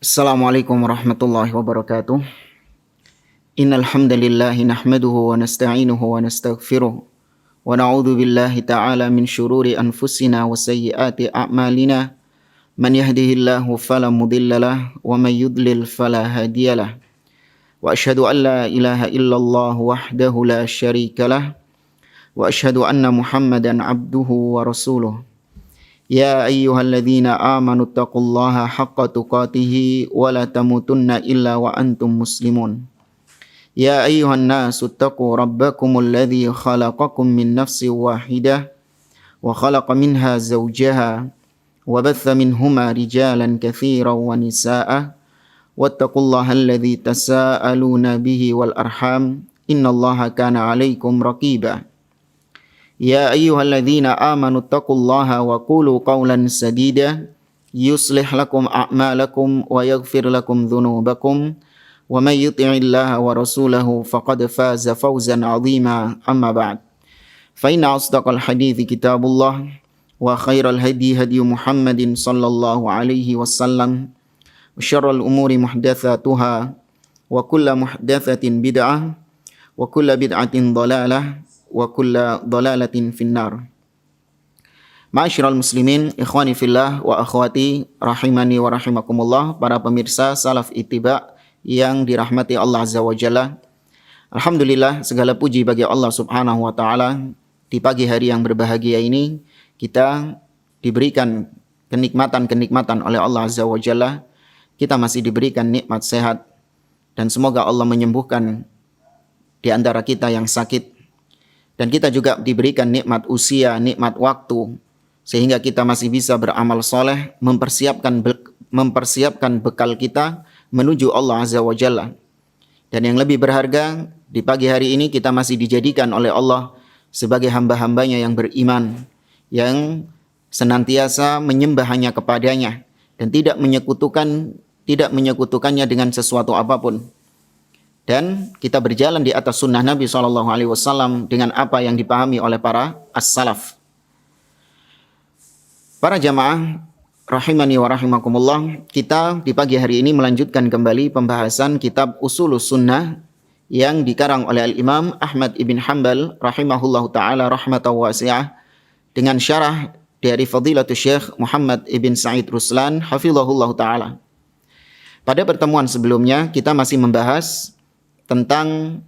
Assalamualaikum warahmatullahi wabarakatuh. Innal hamdalillah nahmaduhu wa nasta'inuhu wa nastaghfiruh wa na'udzu billahi ta'ala min syururi anfusina wa sayyiati a'malina. Man yahdihillahu fala mudhillalah wa man yudlil fala hadiyalah. Wa asyhadu an la ilaha illallah wahdahu la syarikalah wa asyhadu anna Muhammadan abduhu wa rasuluh. Ya ayyuhalladzina amanu taqullaha haqqa tuqatih wa la tamutunna illa wa antum muslimun. Ya ayyuhan nasu taqu rabbakumul ladzi khalaqakum min nafsin wahidah wa khalaqa minha zawjaha wa batha minhuma rijalan katsiran wa nisaa'a wattaqullaha alladzi tasaaluna bihi wal arham innallaha kana 'alaikum raqiba. Ya ayyuhalladzina amanu taqullaha wa qulu qawlan sadida yuslih lakum a'malakum wa yaghfir lakum dhunubakum wa may yuti'illaha wa rasulahu faqad faza fawzan 'azima amma ba'd. Fa inna asdaqal hadithi kitabullah wa khairal hadi hadi Muhammadin sallallahu alaihi wasallam wa syarrul umuri muhdatsatuha wa kullu muhdatsatin bid'ah wa kullu bid'atin dhalalah wa kulla dhalalatin finnar. Ma'asyiral muslimin, ikhwani fillah wa akhwati rahimani wa rahimakumullah, para pemirsa Salaf Ittiba yang dirahmati Allah Azza wa Jalla. Alhamdulillah, segala puji bagi Allah Subhanahu wa taala. Di pagi hari yang berbahagia ini kita diberikan kenikmatan-kenikmatan oleh Allah Azza wa Jalla. Kita masih diberikan nikmat sehat dan semoga Allah menyembuhkan di antara kita yang sakit. Dan kita juga diberikan nikmat usia, nikmat waktu, sehingga kita masih bisa beramal soleh, mempersiapkan bekal kita menuju Allah Azza wa Jalla. Dan yang lebih berharga, di pagi hari ini kita masih dijadikan oleh Allah sebagai hamba-hambanya yang beriman, yang senantiasa menyembah hanya kepadanya, dan tidak menyekutukannya dengan sesuatu apapun. Dan kita berjalan di atas sunnah Nabi SAW dengan apa yang dipahami oleh para as-salaf. Para jamaah rahimani wa rahimakumullah, kita di pagi hari ini melanjutkan kembali pembahasan kitab Ushulus Sunnah yang dikarang oleh Al-Imam Ahmad ibn Hanbal rahimahullahu ta'ala rahmatan wasi'ah dengan syarah dari Fadilatul Syekh Muhammad ibn Sa'id Ruslan hafizahullahu ta'ala. Pada pertemuan sebelumnya kita masih membahas tentang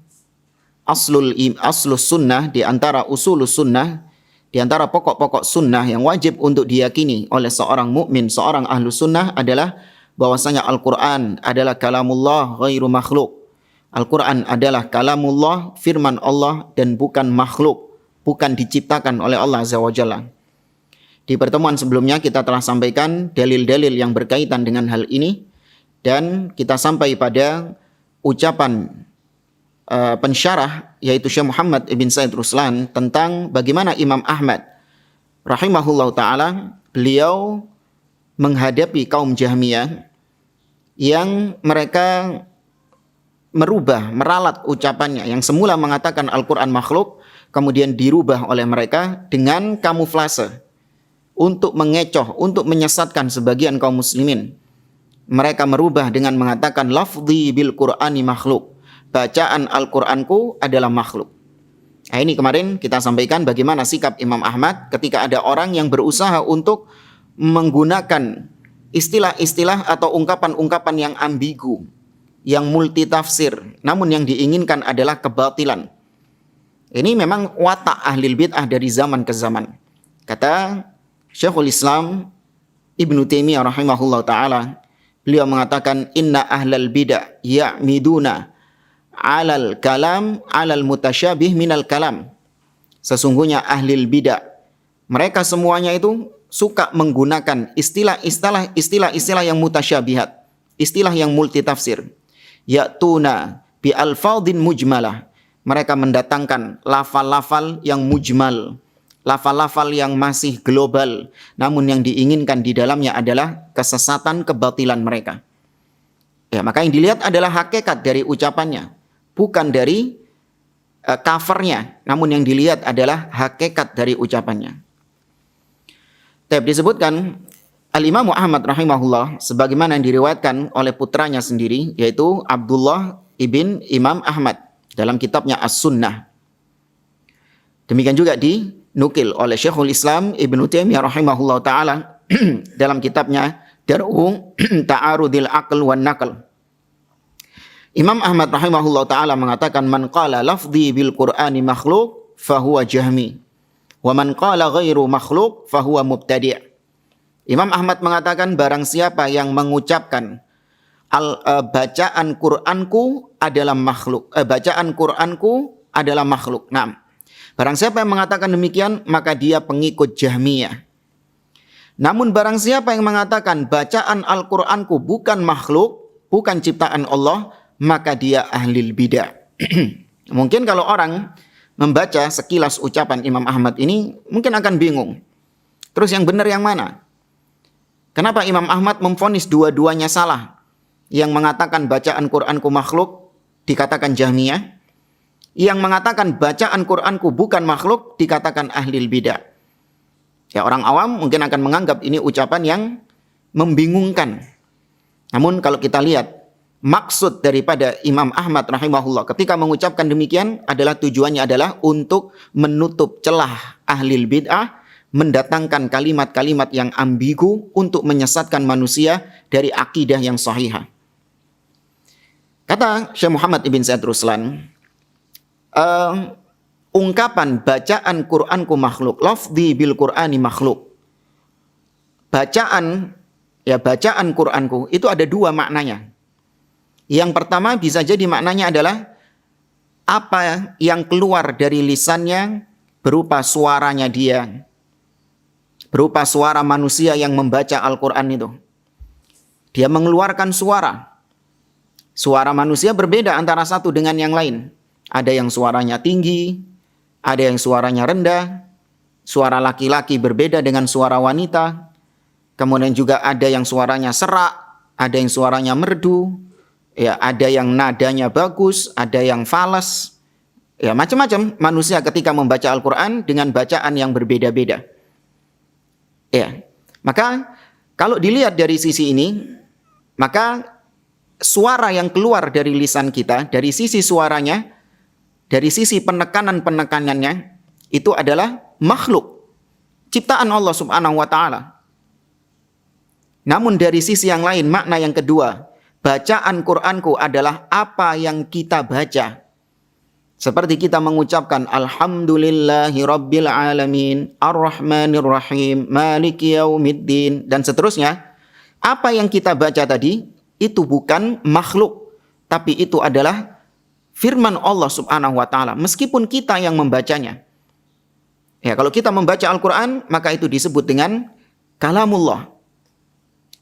aslus sunnah, di antara usulus sunnah, di antara pokok-pokok sunnah yang wajib untuk diyakini oleh seorang mukmin, seorang ahlu sunnah adalah bahwasanya Al-Quran adalah kalamullah ghairu makhluk. Al-Quran adalah kalamullah, firman Allah, dan bukan makhluk, bukan diciptakan oleh Allah Azza wa Jalla. Di pertemuan sebelumnya kita telah sampaikan dalil-dalil yang berkaitan dengan hal ini, dan kita sampai pada ucapan pensyarah yaitu Syekh Muhammad ibn Sa'id Ruslan tentang bagaimana Imam Ahmad rahimahullah ta'ala beliau menghadapi kaum Jahmiyah yang mereka meralat ucapannya, yang semula mengatakan Al-Quran makhluk kemudian dirubah oleh mereka dengan kamuflase untuk mengecoh, untuk menyesatkan sebagian kaum muslimin. Mereka merubah dengan mengatakan lafzi bil Qur'ani makhluk, bacaan Al-Qur'anku adalah makhluk. Nah, ini kemarin kita sampaikan bagaimana sikap Imam Ahmad ketika ada orang yang berusaha untuk menggunakan istilah-istilah atau ungkapan-ungkapan yang ambigu, yang multitafsir, namun yang diinginkan adalah kebatilan. Ini memang watak ahlil bid'ah dari zaman ke zaman. Kata Syekhul Islam Ibnu Taimiyah rahimahullah ta'ala, beliau mengatakan inna ahlal bid'ah ya'miduna alal kalam alal mutasyabih minal kalam. Sesungguhnya ahlil bid'ah, mereka semuanya itu suka menggunakan istilah-istilah yang mutasyabihat, istilah yang multitafsir. Ya'tuna bi alfadhin mujmalah. Mereka mendatangkan lafal-lafal yang mujmal, lafal-lafal yang masih global, namun yang diinginkan di dalamnya adalah kesesatan, kebatilan mereka. Ya, maka yang dilihat adalah hakikat dari ucapannya, bukan dari covernya, namun yang dilihat adalah hakikat dari ucapannya. Disebutkan Al-Imam Ahmad rahimahullah, sebagaimana yang diriwayatkan oleh putranya sendiri, yaitu Abdullah ibn Imam Ahmad dalam kitabnya As-Sunnah. Demikian juga dinukil oleh Syekhul Islam Ibnu Taimiyah rahimahullah ta'ala dalam kitabnya Dar'u Ta'arudil Aql wan Naql. Imam Ahmad rahimahullah ta'ala mengatakan, man qala lafzi bil Qur'ani makhluk fahuwa jahmi, wa man qala ghairu makhluk fahuwa mubtadi'. Imam Ahmad mengatakan, barang siapa yang mengucapkan bacaan Qur'anku adalah makhluk, bacaan Qur'anku adalah makhluk. Nah, barang siapa yang mengatakan demikian, maka dia pengikut Jahmiyah. Namun barang siapa yang mengatakan bacaan Al-Qur'anku bukan makhluk, bukan ciptaan Allah, maka dia ahlil bidah. Mungkin kalau orang membaca sekilas ucapan Imam Ahmad ini, mungkin akan bingung. Terus yang benar yang mana? Kenapa Imam Ahmad memvonis dua-duanya salah? Yang mengatakan bacaan Qur'anku makhluk dikatakan Jahmiyah, yang mengatakan bacaan Qur'anku bukan makhluk dikatakan ahlil bidah. Ya, orang awam mungkin akan menganggap ini ucapan yang membingungkan. Namun kalau kita lihat maksud daripada Imam Ahmad rahimahullah ketika mengucapkan demikian adalah tujuannya adalah untuk menutup celah ahlil bid'ah, mendatangkan kalimat-kalimat yang ambigu untuk menyesatkan manusia dari akidah yang sahihah. Kata Syekh Muhammad ibn Said Ruslan, ungkapan bacaan Qur'anku makhluk, lafzi bil Qur'ani makhluk. Bacaan Qur'anku itu ada dua maknanya. Yang pertama bisa jadi maknanya adalah apa yang keluar dari lisannya berupa suaranya dia, berupa suara manusia yang membaca Al-Quran itu. Dia mengeluarkan suara. Suara manusia berbeda antara satu dengan yang lain. Ada yang suaranya tinggi, ada yang suaranya rendah. Suara laki-laki berbeda dengan suara wanita. Kemudian juga ada yang suaranya serak, ada yang suaranya merdu. Ya, ada yang nadanya bagus, ada yang falas. Ya, macam-macam manusia ketika membaca Al-Quran dengan bacaan yang berbeda-beda. Ya, maka kalau dilihat dari sisi ini, maka suara yang keluar dari lisan kita, dari sisi suaranya, dari sisi penekanan-penekanannya, itu adalah makhluk, ciptaan Allah subhanahu wa ta'ala. Namun dari sisi yang lain, makna yang kedua, bacaan Qur'anku adalah apa yang kita baca. Seperti kita mengucapkan Alhamdulillahi Rabbil Alamin, Ar-Rahmanir Rahim, Maliki Yaumiddin, dan seterusnya. Apa yang kita baca tadi, itu bukan makhluk. Tapi itu adalah firman Allah subhanahu wa ta'ala. Meskipun kita yang membacanya. Ya, kalau kita membaca Al-Quran, maka itu disebut dengan kalamullah.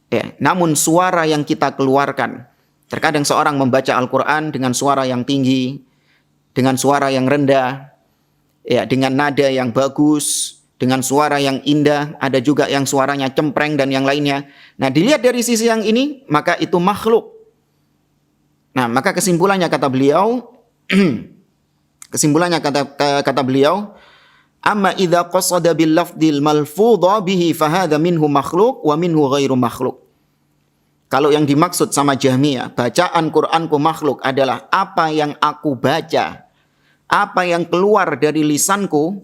Ya, namun suara yang kita keluarkan. Terkadang seorang membaca Al-Quran dengan suara yang tinggi, dengan suara yang rendah, ya, dengan nada yang bagus, dengan suara yang indah, ada juga yang suaranya cempreng dan yang lainnya. Nah, dilihat dari sisi yang ini, maka itu makhluk. Nah, maka kesimpulannya kata beliau, amma idza qasada bil lafdil malfudha bihi fahadha minhu makhluk wa minhu ghairu makhluk. Kalau yang dimaksud sama Jahmiyah, bacaan Qur'anku makhluk adalah apa yang aku baca, apa yang keluar dari lisanku,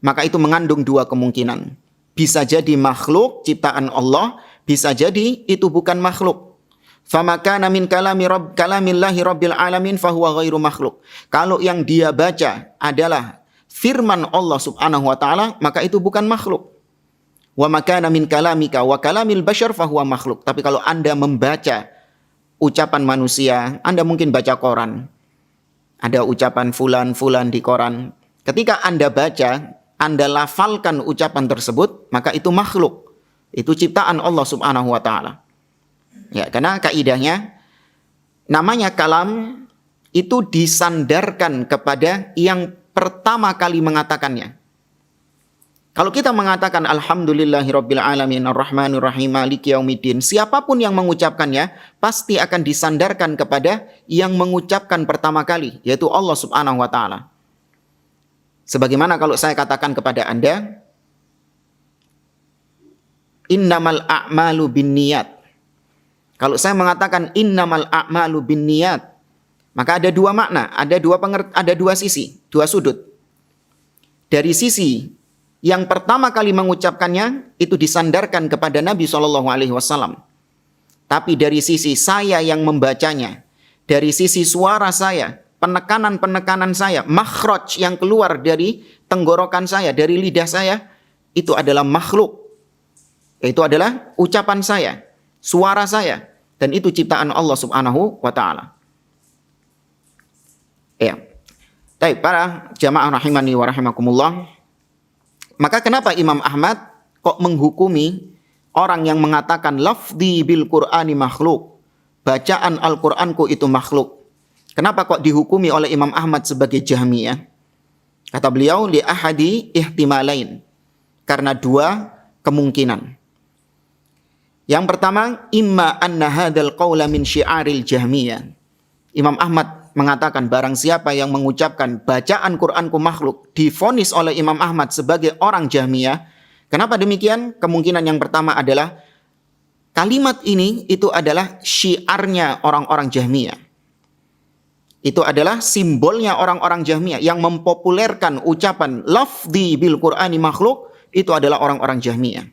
maka itu mengandung dua kemungkinan. Bisa jadi makhluk, ciptaan Allah, bisa jadi itu bukan makhluk. Fama kana min kalamillahi rabbil alamin fahuwa ghairu makhluk. Kalau yang dia baca adalah firman Allah subhanahu wa ta'ala, maka itu bukan makhluk. Wa makana min kalamika wa kalamil bashar fahuwa makhluk. Tapi kalau Anda membaca ucapan manusia, Anda mungkin baca koran. Ada ucapan fulan di koran. Ketika Anda baca, Anda lafalkan ucapan tersebut, maka itu makhluk. Itu ciptaan Allah subhanahu wa ta'ala. Ya, karena kaidahnya, namanya kalam itu disandarkan kepada yang pertama kali mengatakannya. Kalau kita mengatakan Alhamdulillahirabbil alamin arrahmanir rahim maliki yaumiddin, siapapun yang mengucapkannya pasti akan disandarkan kepada yang mengucapkan pertama kali, yaitu Allah subhanahu wa ta'ala. Sebagaimana kalau saya katakan kepada Anda, innamal a'malu binniyat. Kalau saya mengatakan innamal a'malu binniyat, maka ada dua makna, ada dua sisi, dua sudut. Dari sisi yang pertama kali mengucapkannya itu disandarkan kepada Nabi SAW. Tapi dari sisi saya yang membacanya, dari sisi suara saya, penekanan-penekanan saya, makhraj yang keluar dari tenggorokan saya, dari lidah saya, itu adalah makhluk. Itu adalah ucapan saya, suara saya, dan itu ciptaan Allah Subhanahu wa taala. Ya. Baik, para jamaah rahimani wa rahimakumullah. Maka kenapa Imam Ahmad kok menghukumi orang yang mengatakan lafzi bil Qur'ani makhluk, bacaan Al-Qur'anku itu makhluk? Kenapa kok dihukumi oleh Imam Ahmad sebagai Jahmiyah? Kata beliau, li ahadi ihtimalain. Karena dua kemungkinan. Yang pertama, imma anna hadzal qaula min syi'aril Jahmiyah. Imam Ahmad mengatakan barang siapa yang mengucapkan bacaan Qur'anku makhluk divonis oleh Imam Ahmad sebagai orang Jahmiyah. Kenapa demikian? Kemungkinan yang pertama adalah kalimat ini itu adalah syiarnya orang-orang Jahmiyah. Itu adalah simbolnya orang-orang Jahmiyah yang mempopulerkan ucapan lafzi bil Qur'ani makhluk, itu adalah orang-orang Jahmiyah.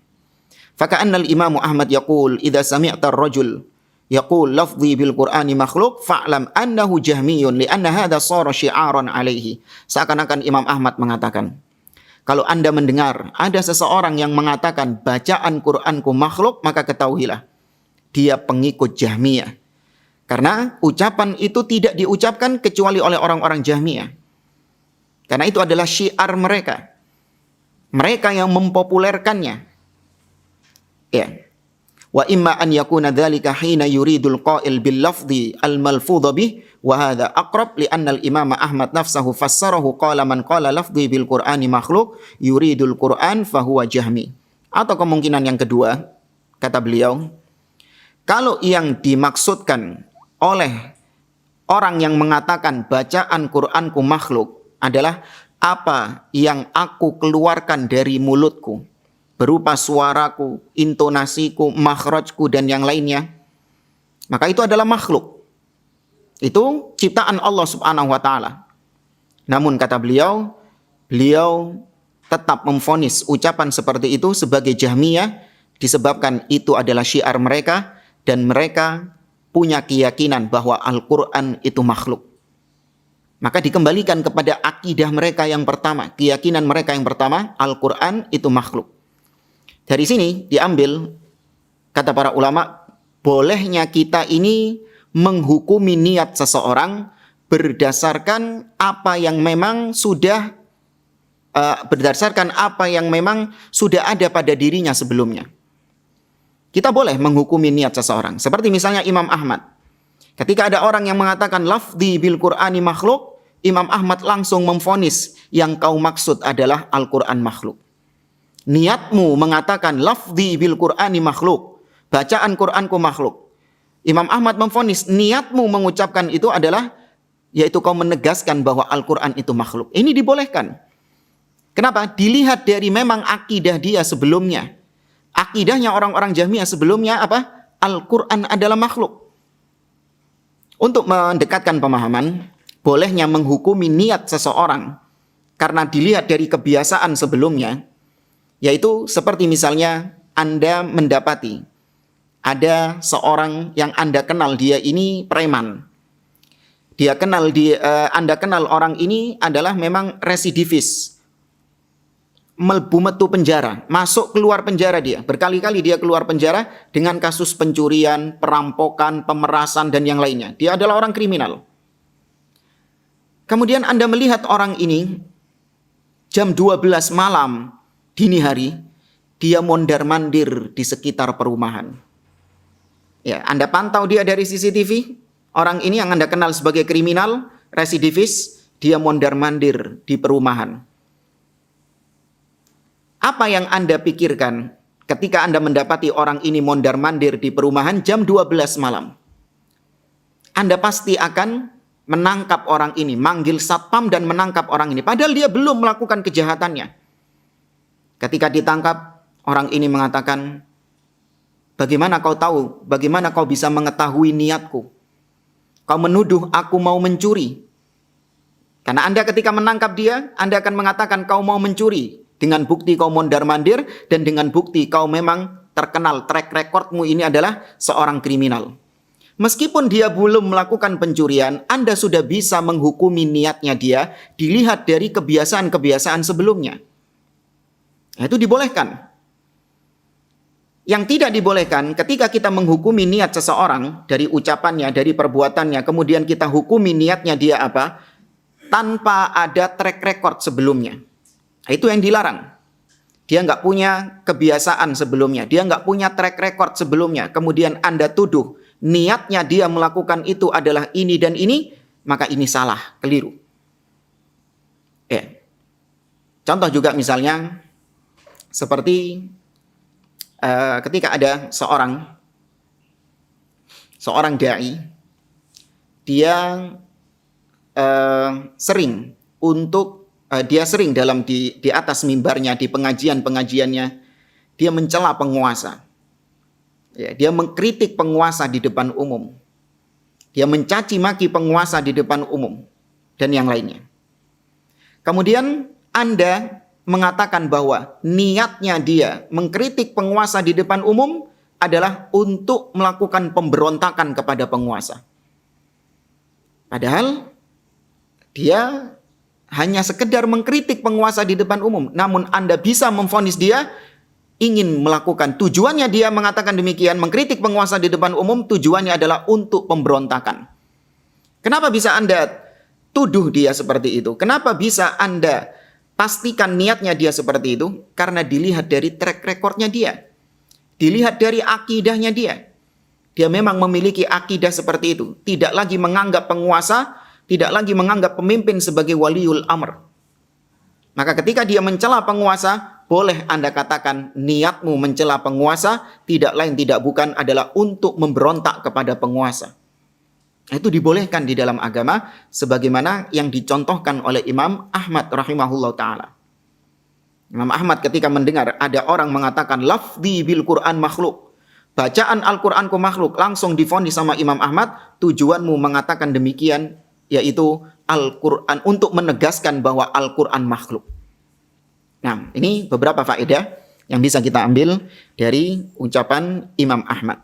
Faka'annal Imam Ahmad yaqul idza sami'ta ar-rajul yaqul lafzi bil Qur'ani makhluk fa'lam annahu jahmiyun li'anna hadha sara syi'aran alaihi. Seakan-akan Imam Ahmad mengatakan, kalau Anda mendengar ada seseorang yang mengatakan bacaan Qur'anku makhluk, maka ketahuilah dia pengikut Jahmiyah. Karena ucapan itu tidak diucapkan kecuali oleh orang-orang Jahmiyah. Karena itu adalah syiar mereka. Mereka yang mempopulerkannya. Ya. Wa imma an yakuna dzalika hina yuridul qail bil lafzi al malfudha bih wa hadha aqrab li anna al imam Ahmad nafsahu fassarahu qala man qala lafzi bil Qur'ani makhluk yuridul Qur'an fa huwa jahmi. Atau kemungkinan yang kedua, kata beliau, kalau yang dimaksudkan oleh orang yang mengatakan bacaan Qur'anku makhluk adalah apa yang aku keluarkan dari mulutku, berupa suaraku, intonasiku, makhrajku, dan yang lainnya, maka itu adalah makhluk. Itu ciptaan Allah Subhanahu wa ta'ala. Namun kata beliau tetap memvonis ucapan seperti itu sebagai Jahmiyah disebabkan itu adalah syiar mereka dan mereka punya keyakinan bahwa Al-Quran itu makhluk. Maka dikembalikan kepada akidah mereka yang pertama, keyakinan mereka yang pertama, Al-Quran itu makhluk. Dari sini diambil, kata para ulama, bolehnya kita ini menghukumi niat seseorang berdasarkan apa yang memang sudah ada pada dirinya sebelumnya. Kita boleh menghukumi niat seseorang. Seperti misalnya Imam Ahmad. Ketika ada orang yang mengatakan lafzi bil Qur'ani makhluk, Imam Ahmad langsung memvonis yang kau maksud adalah Al-Quran makhluk. Niatmu mengatakan lafzi bil Qur'ani makhluk, bacaan Qur'anku makhluk. Imam Ahmad memvonis niatmu mengucapkan itu adalah, yaitu kau menegaskan bahwa Al-Quran itu makhluk. Ini dibolehkan. Kenapa? Dilihat dari memang akidah dia sebelumnya. Akidahnya orang-orang Jahmiyah sebelumnya apa? Al-Quran adalah makhluk. Untuk mendekatkan pemahaman, bolehnya menghukumi niat seseorang karena dilihat dari kebiasaan sebelumnya, yaitu seperti misalnya Anda mendapati ada seorang yang Anda kenal, dia ini preman. Anda kenal orang ini adalah memang residivis. Melbu metu penjara, masuk keluar penjara dia. Berkali-kali dia keluar penjara dengan kasus pencurian, perampokan, pemerasan, dan yang lainnya. Dia adalah orang kriminal. Kemudian Anda melihat orang ini jam 12 malam, dini hari, dia mondar-mandir di sekitar perumahan. Ya, Anda pantau dia dari CCTV. Orang ini yang Anda kenal sebagai kriminal, residivis, dia mondar-mandir di perumahan. Apa yang Anda pikirkan ketika Anda mendapati orang ini mondar-mandir di perumahan jam 12 malam? Anda pasti akan menangkap orang ini, manggil satpam dan menangkap orang ini. Padahal dia belum melakukan kejahatannya. Ketika ditangkap, orang ini mengatakan, Bagaimana kau tahu? Bagaimana kau bisa mengetahui niatku? Kau menuduh aku mau mencuri. Karena Anda ketika menangkap dia, Anda akan mengatakan kau mau mencuri. Dengan bukti kau mondar-mandir dan dengan bukti kau memang terkenal, track recordmu ini adalah seorang kriminal. Meskipun dia belum melakukan pencurian, Anda sudah bisa menghukumi niatnya dia dilihat dari kebiasaan-kebiasaan sebelumnya. Nah, itu dibolehkan. Yang tidak dibolehkan ketika kita menghukumi niat seseorang dari ucapannya, dari perbuatannya, kemudian kita hukumi niatnya dia apa, tanpa ada track record sebelumnya. Itu yang dilarang. Dia nggak punya kebiasaan sebelumnya, dia nggak punya track record sebelumnya, kemudian Anda tuduh niatnya dia melakukan itu adalah ini dan ini, maka ini salah, keliru. Ya. Contoh juga misalnya seperti ketika ada seorang dai, dia sering dalam di atas mimbarnya, di pengajiannya, dia mencela penguasa. Ya, dia mengkritik penguasa di depan umum. Dia mencaci maki penguasa di depan umum dan yang lainnya. Kemudian Anda mengatakan bahwa niatnya dia mengkritik penguasa di depan umum adalah untuk melakukan pemberontakan kepada penguasa. Padahal dia hanya sekedar mengkritik penguasa di depan umum. Namun Anda bisa memvonis dia ingin melakukan. Tujuannya dia mengatakan demikian, mengkritik penguasa di depan umum, tujuannya adalah untuk pemberontakan. Kenapa bisa Anda tuduh dia seperti itu? Kenapa bisa Anda pastikan niatnya dia seperti itu? Karena dilihat dari track recordnya dia. Dilihat dari akidahnya dia. Dia memang memiliki akidah seperti itu. Tidak lagi menganggap penguasa, tidak lagi menganggap pemimpin sebagai waliul amr. Maka ketika dia mencela penguasa, boleh Anda katakan niatmu mencela penguasa tidak lain tidak bukan adalah untuk memberontak kepada penguasa. Itu dibolehkan di dalam agama sebagaimana yang dicontohkan oleh Imam Ahmad rahimahullah ta'ala. Imam Ahmad ketika mendengar ada orang mengatakan lafzi bil Quran makhluk, bacaan Al-Quranku makhluk, langsung divonis sama Imam Ahmad, tujuanmu mengatakan demikian yaitu Al-Quran untuk menegaskan bahwa Al-Quran makhluk. Nah, ini beberapa faedah yang bisa kita ambil dari ucapan Imam Ahmad.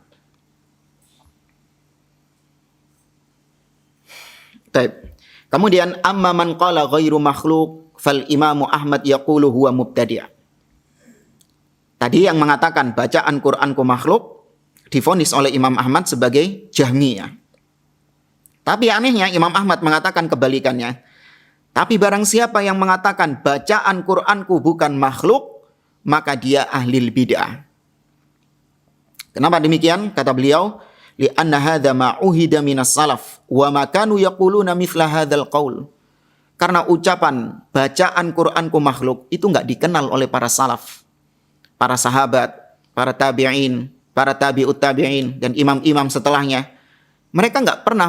Kemudian amma man qala ghairu makhluk fal imamu Ahmad yaqulu huwa mubtadi'. Tadi yang mengatakan bacaan Quranku makhluk divonis oleh Imam Ahmad sebagai Jahmiyah. Tapi anehnya Imam Ahmad mengatakan kebalikannya. Tapi barang siapa yang mengatakan bacaan Quranku bukan makhluk, maka dia ahlil bid'ah. Kenapa demikian? Kata beliau, li'anna hadza ma uhida minas salaf wa ma kanu yaquluna mithla hadzal qaul. Karena ucapan bacaan Quranku makhluk itu enggak dikenal oleh para salaf, para sahabat, para tabi'in, para tabi'ut tabi'in dan imam-imam setelahnya. Mereka enggak pernah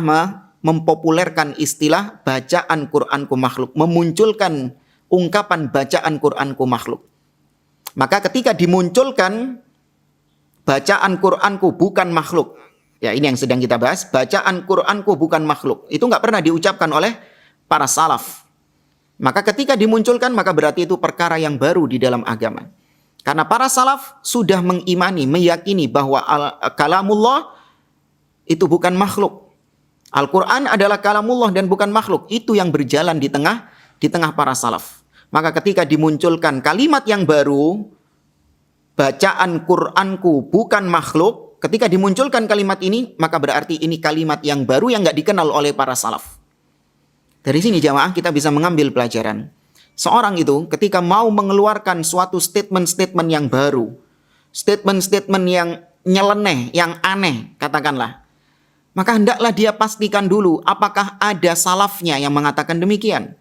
mempopulerkan istilah bacaan Quranku makhluk, memunculkan ungkapan bacaan Quranku makhluk. Maka ketika dimunculkan bacaan Quranku bukan makhluk, ya ini yang sedang kita bahas, bacaan Quranku bukan makhluk, itu nggak pernah diucapkan oleh para salaf. Maka ketika dimunculkan, maka berarti itu perkara yang baru di dalam agama. Karena para salaf sudah mengimani, meyakini bahwa kalamullah itu bukan makhluk. Al-Quran adalah kalamullah dan bukan makhluk. Itu yang berjalan di tengah para salaf. Maka ketika dimunculkan kalimat yang baru, bacaan Quranku bukan makhluk, ketika dimunculkan kalimat ini, maka berarti ini kalimat yang baru yang nggak dikenal oleh para salaf. Dari sini jamaah kita bisa mengambil pelajaran. Seorang itu ketika mau mengeluarkan suatu statement-statement yang baru, statement-statement yang nyeleneh, yang aneh, katakanlah, maka hendaklah dia pastikan dulu apakah ada salafnya yang mengatakan demikian.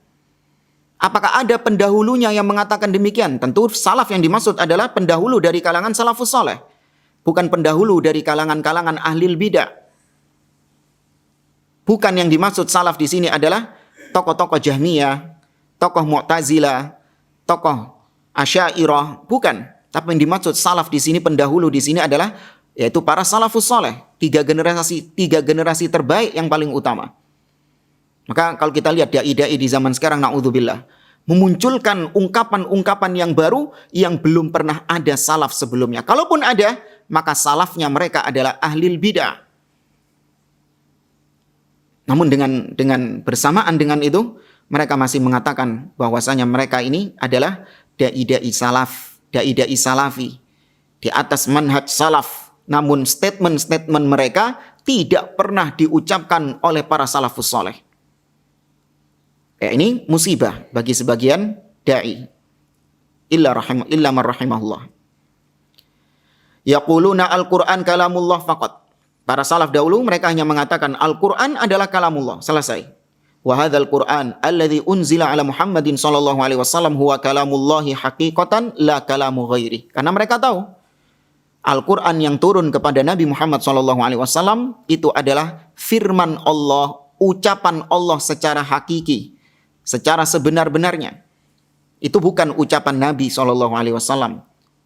Apakah ada pendahulunya yang mengatakan demikian? Tentu salaf yang dimaksud adalah pendahulu dari kalangan salafus saleh, bukan pendahulu dari kalangan-kalangan ahlil bidah. Bukan yang dimaksud salaf di sini adalah tokoh-tokoh Jahmiyah, tokoh Mu'tazilah, tokoh Asy'ariyah, bukan. Tapi yang dimaksud salaf di sini, pendahulu di sini adalah yaitu para salafus saleh, tiga generasi terbaik yang paling utama. Maka kalau kita lihat dai-dai di zaman sekarang, naudzubillah, memunculkan ungkapan-ungkapan yang baru yang belum pernah ada salaf sebelumnya. Kalaupun ada, maka salafnya mereka adalah ahlil bid'ah. Namun dengan bersamaan dengan itu, mereka masih mengatakan bahwasanya mereka ini adalah dai-dai salaf, dai-dai salafi di atas manhaj salaf. Namun statement-statement mereka tidak pernah diucapkan oleh para salafus saleh. Ini musibah bagi sebagian dai. Illa man rahimahullah. Yaquluna al-Qur'an kalamullah faqat. Para salaf dahulu mereka hanya mengatakan Al-Qur'an adalah kalamullah, selesai. Wa hadzal Qur'an alladzi unzila ala Muhammadin sallallahu alaihi wasallam huwa kalamullahi haqiqatan la kalamu ghairi. Karena mereka tahu Al-Quran yang turun kepada Nabi Muhammad SAW itu adalah firman Allah, ucapan Allah secara hakiki, secara sebenar-benarnya. Itu bukan ucapan Nabi SAW,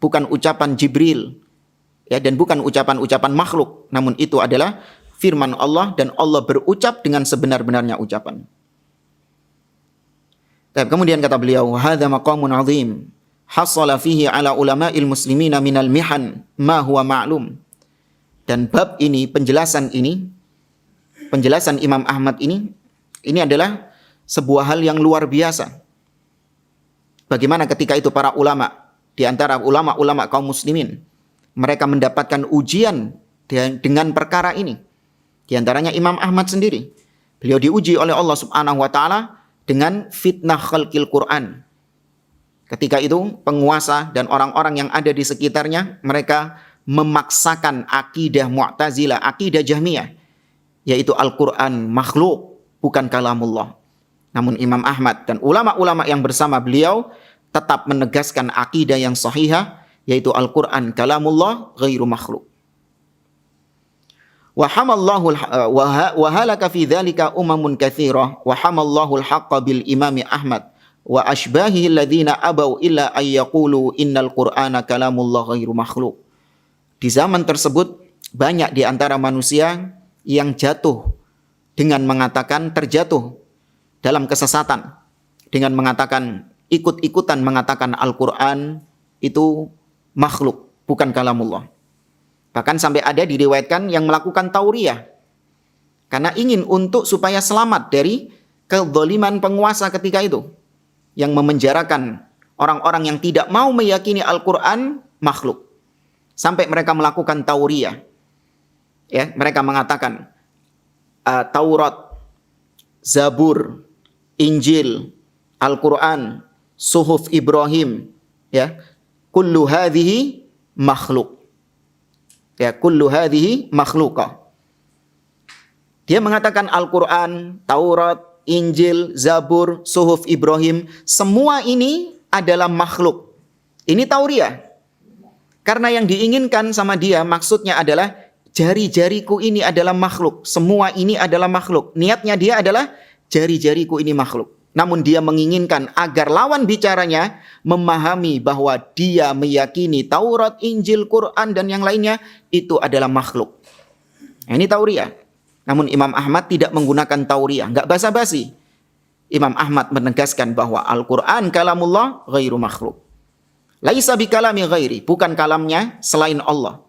bukan ucapan Jibril, ya, dan bukan ucapan-ucapan makhluk. Namun itu adalah firman Allah dan Allah berucap dengan sebenar-benarnya ucapan. Kemudian kata beliau, hadza maqamun 'azim. Hasala fihi ala ulama'il muslimina minal mihan ma huwa ma'lum. Dan bab ini, penjelasan Imam Ahmad ini adalah sebuah hal yang luar biasa. Bagaimana ketika itu para ulama, di antara ulama-ulama kaum muslimin, mereka mendapatkan ujian dengan perkara ini. Di antaranya Imam Ahmad sendiri. Beliau diuji oleh Allah Subhanahu wa taala dengan fitnah khalqil Quran. Ketika itu penguasa dan orang-orang yang ada di sekitarnya, mereka memaksakan akidah Mu'tazilah, akidah Jahmiyah, yaitu Al-Quran makhluk, bukan kalamullah. Namun Imam Ahmad dan ulama-ulama yang bersama beliau tetap menegaskan akidah yang sahihah, yaitu Al-Quran kalamullah ghairu makhluk. Wa halaka fi dzalika umamun katsirah wa hamallahu al-haqqa bil imami Ahmad wa ashbahihi alladziina abau illa ay yaqulu innal qur'ana kalamullah ghairu makhluk. Di zaman tersebut banyak di antara manusia yang terjatuh dalam kesesatan dengan mengatakan ikut-ikutan mengatakan Al-Qur'an itu makhluk, bukan kalamullah. Bahkan sampai ada diriwayatkan yang melakukan tauriyah karena ingin supaya selamat dari kezaliman penguasa ketika itu, yang memenjarakan orang-orang yang tidak mau meyakini Al-Quran makhluk. Sampai mereka melakukan tauriyah. Ya, mereka mengatakan Taurat, Zabur, Injil, Al-Quran, Suhuf Ibrahim, ya, kullu hadhihi makhluk. Ya, kullu hadhihi makhlukah. Dia mengatakan Al-Quran, Taurat, Injil, Zabur, Suhuf Ibrahim, semua ini adalah makhluk. Ini tauriyah. Karena yang diinginkan sama dia maksudnya adalah jari-jariku ini adalah makhluk. Semua ini adalah makhluk. Niatnya dia adalah jari-jariku ini makhluk. Namun dia menginginkan agar lawan bicaranya memahami bahwa dia meyakini Taurat, Injil, Quran, dan yang lainnya itu adalah makhluk. Nah, ini tauriyah. Namun Imam Ahmad tidak menggunakan tauriyah, enggak basa-basi. Imam Ahmad menegaskan bahwa Al-Quran kalamullah ghairu makhluk. Laisa bikalami ghairi, bukan kalamnya selain Allah.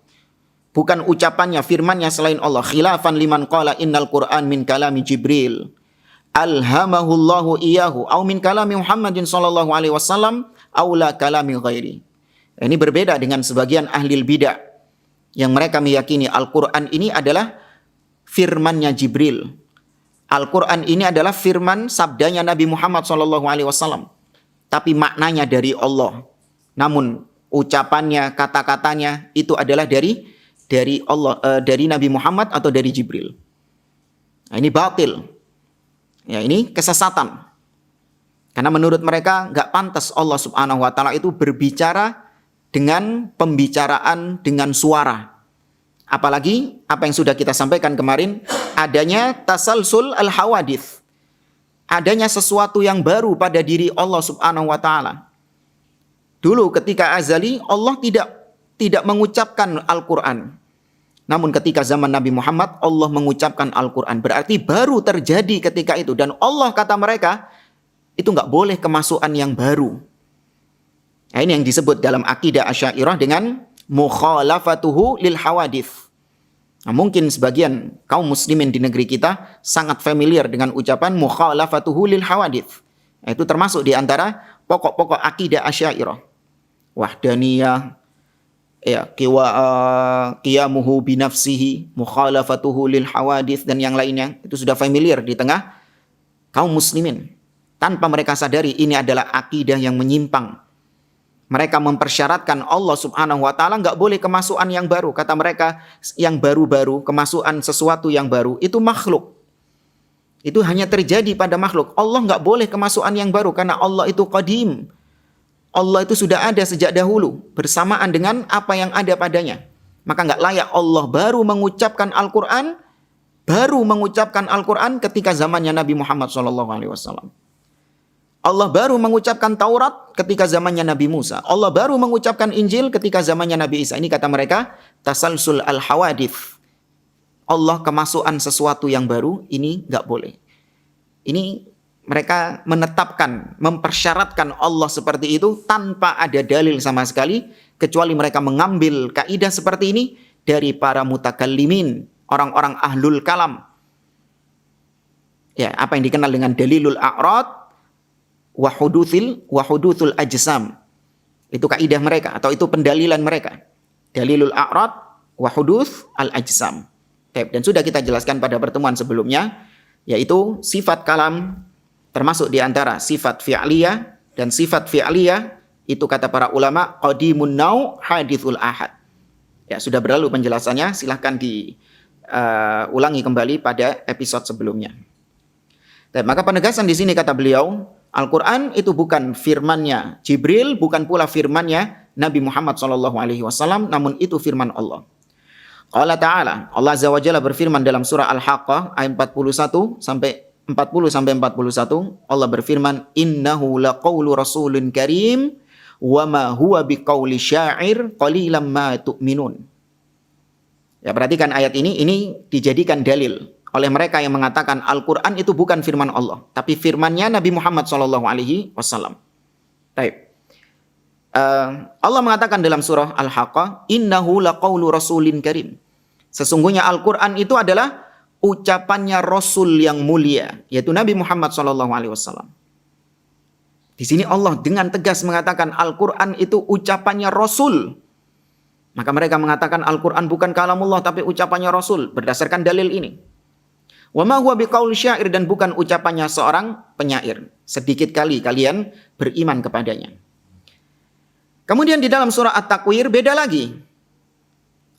Bukan ucapannya, firmannya selain Allah. Khilafan liman qala innal Quran min kalami Jibril. Alhamahullahu iyahu. Au min kalami Muhammadin sallallahu alaihi wasallam. Au la kalami ghairi. Ini berbeda dengan sebagian ahli bidah yang mereka meyakini Al-Quran ini adalah firmannya Jibril. Al-Quran ini adalah firman sabdanya Nabi Muhammad SAW. Tapi maknanya dari Allah. Namun ucapannya, kata-katanya itu adalah dari Allah, dari Nabi Muhammad atau dari Jibril. Nah, ini batil. Ya, ini kesesatan. Karena menurut mereka nggak pantas Allah Subhanahu wa taala itu berbicara dengan pembicaraan dengan suara. Apalagi apa yang sudah kita sampaikan kemarin, adanya tasalsul al-hawadith. Adanya sesuatu yang baru pada diri Allah Subhanahu wa taala. Dulu ketika azali Allah tidak mengucapkan Al-Qur'an. Namun ketika zaman Nabi Muhammad, Allah mengucapkan Al-Quran. Berarti baru terjadi ketika itu. Dan Allah kata mereka, itu nggak boleh kemasukan yang baru. Nah, ini yang disebut dalam akidah Asy'ariyah dengan mukhalafatuhu lil hawadits. Nah, mungkin sebagian kaum muslimin di negeri kita sangat familiar dengan ucapan mukhalafatuhu lil hawadits. Nah, itu termasuk di antara pokok-pokok akidah Asy'ariyah. Wahdaniyah, ya, qiyamuhu binafsihi, mukhalafatuhu lil hawadits, dan yang lainnya. Itu sudah familiar di tengah kaum muslimin. Tanpa mereka sadari ini adalah akidah yang menyimpang. Mereka mempersyaratkan Allah subhanahu wa ta'ala nggak boleh kemasukan yang baru. Kata mereka yang baru-baru, kemasukan sesuatu yang baru, itu makhluk. Itu hanya terjadi pada makhluk. Allah nggak boleh kemasukan yang baru karena Allah itu qadim. Allah itu sudah ada sejak dahulu bersamaan dengan apa yang ada padanya. Maka nggak layak Allah baru mengucapkan Al-Quran ketika zamannya Nabi Muhammad SAW. Allah baru mengucapkan Taurat ketika zamannya Nabi Musa. Allah baru mengucapkan Injil ketika zamannya Nabi Isa. Ini kata mereka, tasalsul al-hawadits. Allah kemasukan sesuatu yang baru, ini nggak boleh. Ini mereka menetapkan, mempersyaratkan Allah seperti itu tanpa ada dalil sama sekali, kecuali mereka mengambil kaidah seperti ini dari para mutakallimin, orang-orang ahlul kalam. Ya, apa yang dikenal dengan dalilul a'rad wa huduthul ajsam. Itu kaidah mereka atau itu pendalilan mereka. Dalilul a'rad wa huduth al ajsam. Dan sudah kita jelaskan pada pertemuan sebelumnya, yaitu sifat kalam termasuk di antara sifat fi'liyah, dan sifat fi'liyah itu kata para ulama qadimun nau' hadithul ahad. Ya, sudah berlalu penjelasannya, silahkan diulangi kembali pada episode sebelumnya. Maka penegasan di sini kata beliau, Al-Quran itu bukan firmannya Jibril, bukan pula firmannya Nabi Muhammad SAW, namun itu firman Allah. Allah Ta'ala, Allah Azza wa Jalla berfirman dalam surah Al-Haqqah ayat 40 sampai 41, Allah berfirman, innahu laqawlu rasulun karim wa ma huwa biqauli syair qalilan ma tu'minun. Ya, perhatikan ayat ini dijadikan dalil oleh mereka yang mengatakan Al-Quran itu bukan firman Allah, tapi firmannya Nabi Muhammad SAW. Baik. Allah mengatakan dalam surah Al-Haqqah, innahu laqawlu rasulin karim. Sesungguhnya Al-Quran itu adalah ucapannya Rasul yang mulia, yaitu Nabi Muhammad SAW. Di sini Allah dengan tegas mengatakan Al-Quran itu ucapannya Rasul. Maka mereka mengatakan Al-Quran bukan kalamullah, tapi ucapannya Rasul, berdasarkan dalil ini. Wa ma huwa biqauli syair, dan bukan ucapannya seorang penyair. Sedikit kali kalian beriman kepadanya. Kemudian di dalam surah At-Takwir beda lagi.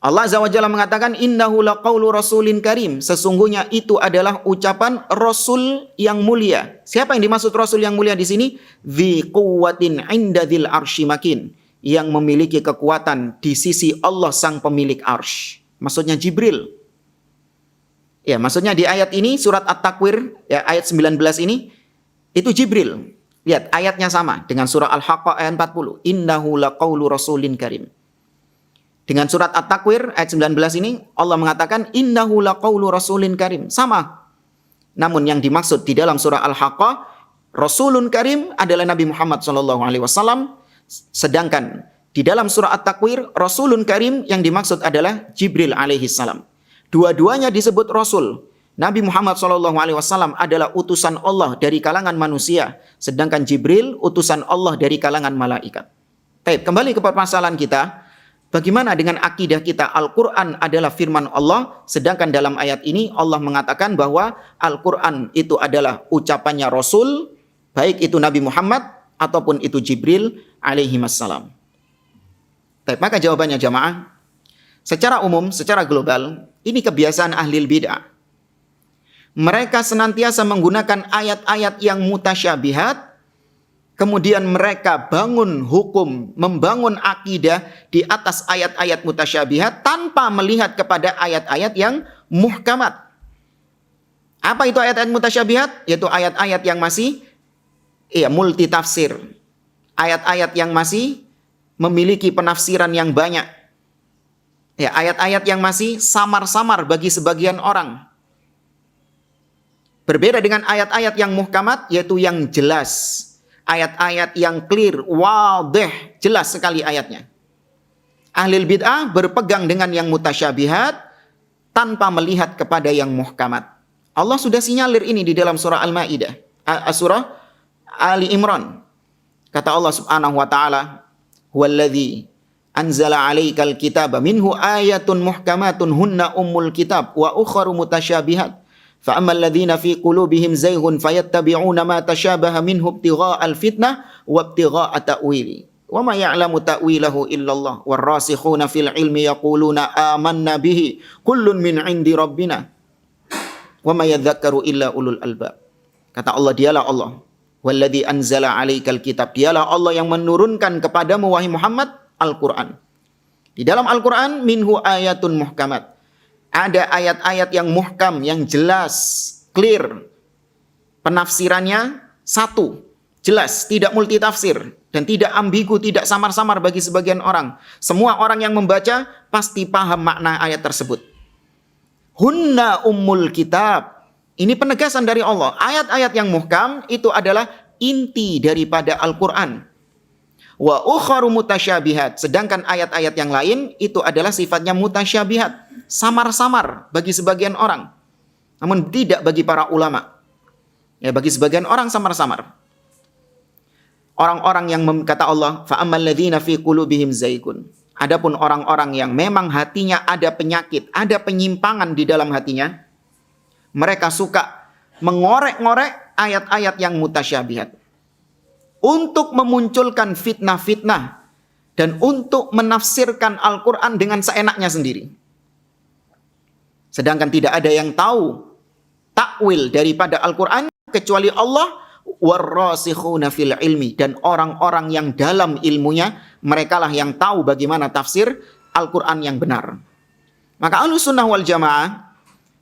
Allah Azza wa Jalla mengatakan innahu laqaulu rasulin karim. Sesungguhnya itu adalah ucapan Rasul yang mulia. Siapa yang dimaksud Rasul yang mulia di sini? Dzi quwwatin 'inda dzil arsy makin. Yang memiliki kekuatan di sisi Allah sang pemilik arsy. Maksudnya Jibril. Ya, maksudnya di ayat ini surat At-Takwir ya, ayat 19 ini itu Jibril. Lihat ayatnya sama dengan surah Al-Haqqah ayat 40. Innahu laqaulu rasulin karim. Dengan surat At-Takwir ayat 19 ini Allah mengatakan innahu laqaulu rasulin karim. Sama. Namun yang dimaksud di dalam surah Al-Haqqah Rasulun Karim adalah Nabi Muhammad SAW. Sedangkan di dalam surah At-Takwir Rasulun Karim yang dimaksud adalah Jibril alaihissalam. Dua-duanya disebut Rasul. Nabi Muhammad SAW adalah utusan Allah dari kalangan manusia. Sedangkan Jibril utusan Allah dari kalangan malaikat. Baik, kembali ke permasalahan kita. Bagaimana dengan akidah kita Al-Quran adalah firman Allah. Sedangkan dalam ayat ini Allah mengatakan bahwa Al-Quran itu adalah ucapannya Rasul. Baik itu Nabi Muhammad ataupun itu Jibril alaihimassalam. Baik, maka jawabannya jamaah. Secara umum, secara global, ini kebiasaan ahli bid'ah. Mereka senantiasa menggunakan ayat-ayat yang mutasyabihat, kemudian mereka bangun hukum, membangun akidah di atas ayat-ayat mutasyabihat tanpa melihat kepada ayat-ayat yang muhkamat. Apa itu ayat-ayat mutasyabihat? Yaitu ayat-ayat yang masih multi tafsir. Ayat-ayat yang masih memiliki penafsiran yang banyak. Ya, ayat-ayat yang masih samar-samar bagi sebagian orang. Berbeda dengan ayat-ayat yang muhkamat, yaitu yang jelas. Ayat-ayat yang clear, wadih, jelas sekali ayatnya. Ahlul bid'ah berpegang dengan yang mutasyabihat tanpa melihat kepada yang muhkamat. Allah sudah sinyalir ini di dalam surah Al-Maidah, surah Ali Imran. Kata Allah Subhanahu wa taala, "Huwallazi anzala 'alaikal kitaba minhu ayatun muhkamatun hunna ummul kitab wa ukharu mutasyabihat. Fa ammal ladzina fi qulubihim zayghun fayattabi'una ma tashabaha minhu ibtigha'al fitnah wa ibtigha'a ta'wili. Wa ma ya'lamu ta'wilahu illallah warrasikhuna fil ilmi yaquluna amanna bihi kullun min 'indi rabbina wa ma yadhakkaru illa ulul albab." Kata Allah, dialah Allah, walladzi anzala 'alaikal kitab, dialah Allah yang menurunkan kepadamu wahai Muhammad Al-Qur'an. Di dalam Al-Qur'an minhu ayatun muhkamat. Ada ayat-ayat yang muhkam, yang jelas, clear. Penafsirannya satu, jelas, tidak multitafsir dan tidak ambigu, tidak samar-samar bagi sebagian orang. Semua orang yang membaca pasti paham makna ayat tersebut. Hunna ummul kitab. Ini penegasan dari Allah. Ayat-ayat yang muhkam itu adalah inti daripada Al-Quran. Wa ukharu mutasyabihat. Sedangkan ayat-ayat yang lain itu adalah sifatnya mutasyabihat. Samar-samar bagi sebagian orang. Namun tidak bagi para ulama. Ya, bagi sebagian orang samar-samar. Orang-orang yang kata Allah, fa ammal ladzina fi qulubihim zaygun. Adapun orang-orang yang memang hatinya ada penyakit, ada penyimpangan di dalam hatinya, mereka suka mengorek-ngorek ayat-ayat yang mutasyabihat untuk memunculkan fitnah-fitnah dan untuk menafsirkan Al-Quran dengan seenaknya sendiri. Sedangkan tidak ada yang tahu takwil daripada Al-Quran kecuali Allah, warrasikhuna fil ilmi, dan orang-orang yang dalam ilmunya, merekalah yang tahu bagaimana tafsir Al-Quran yang benar. Maka Ahlussunnah wal Jamaah,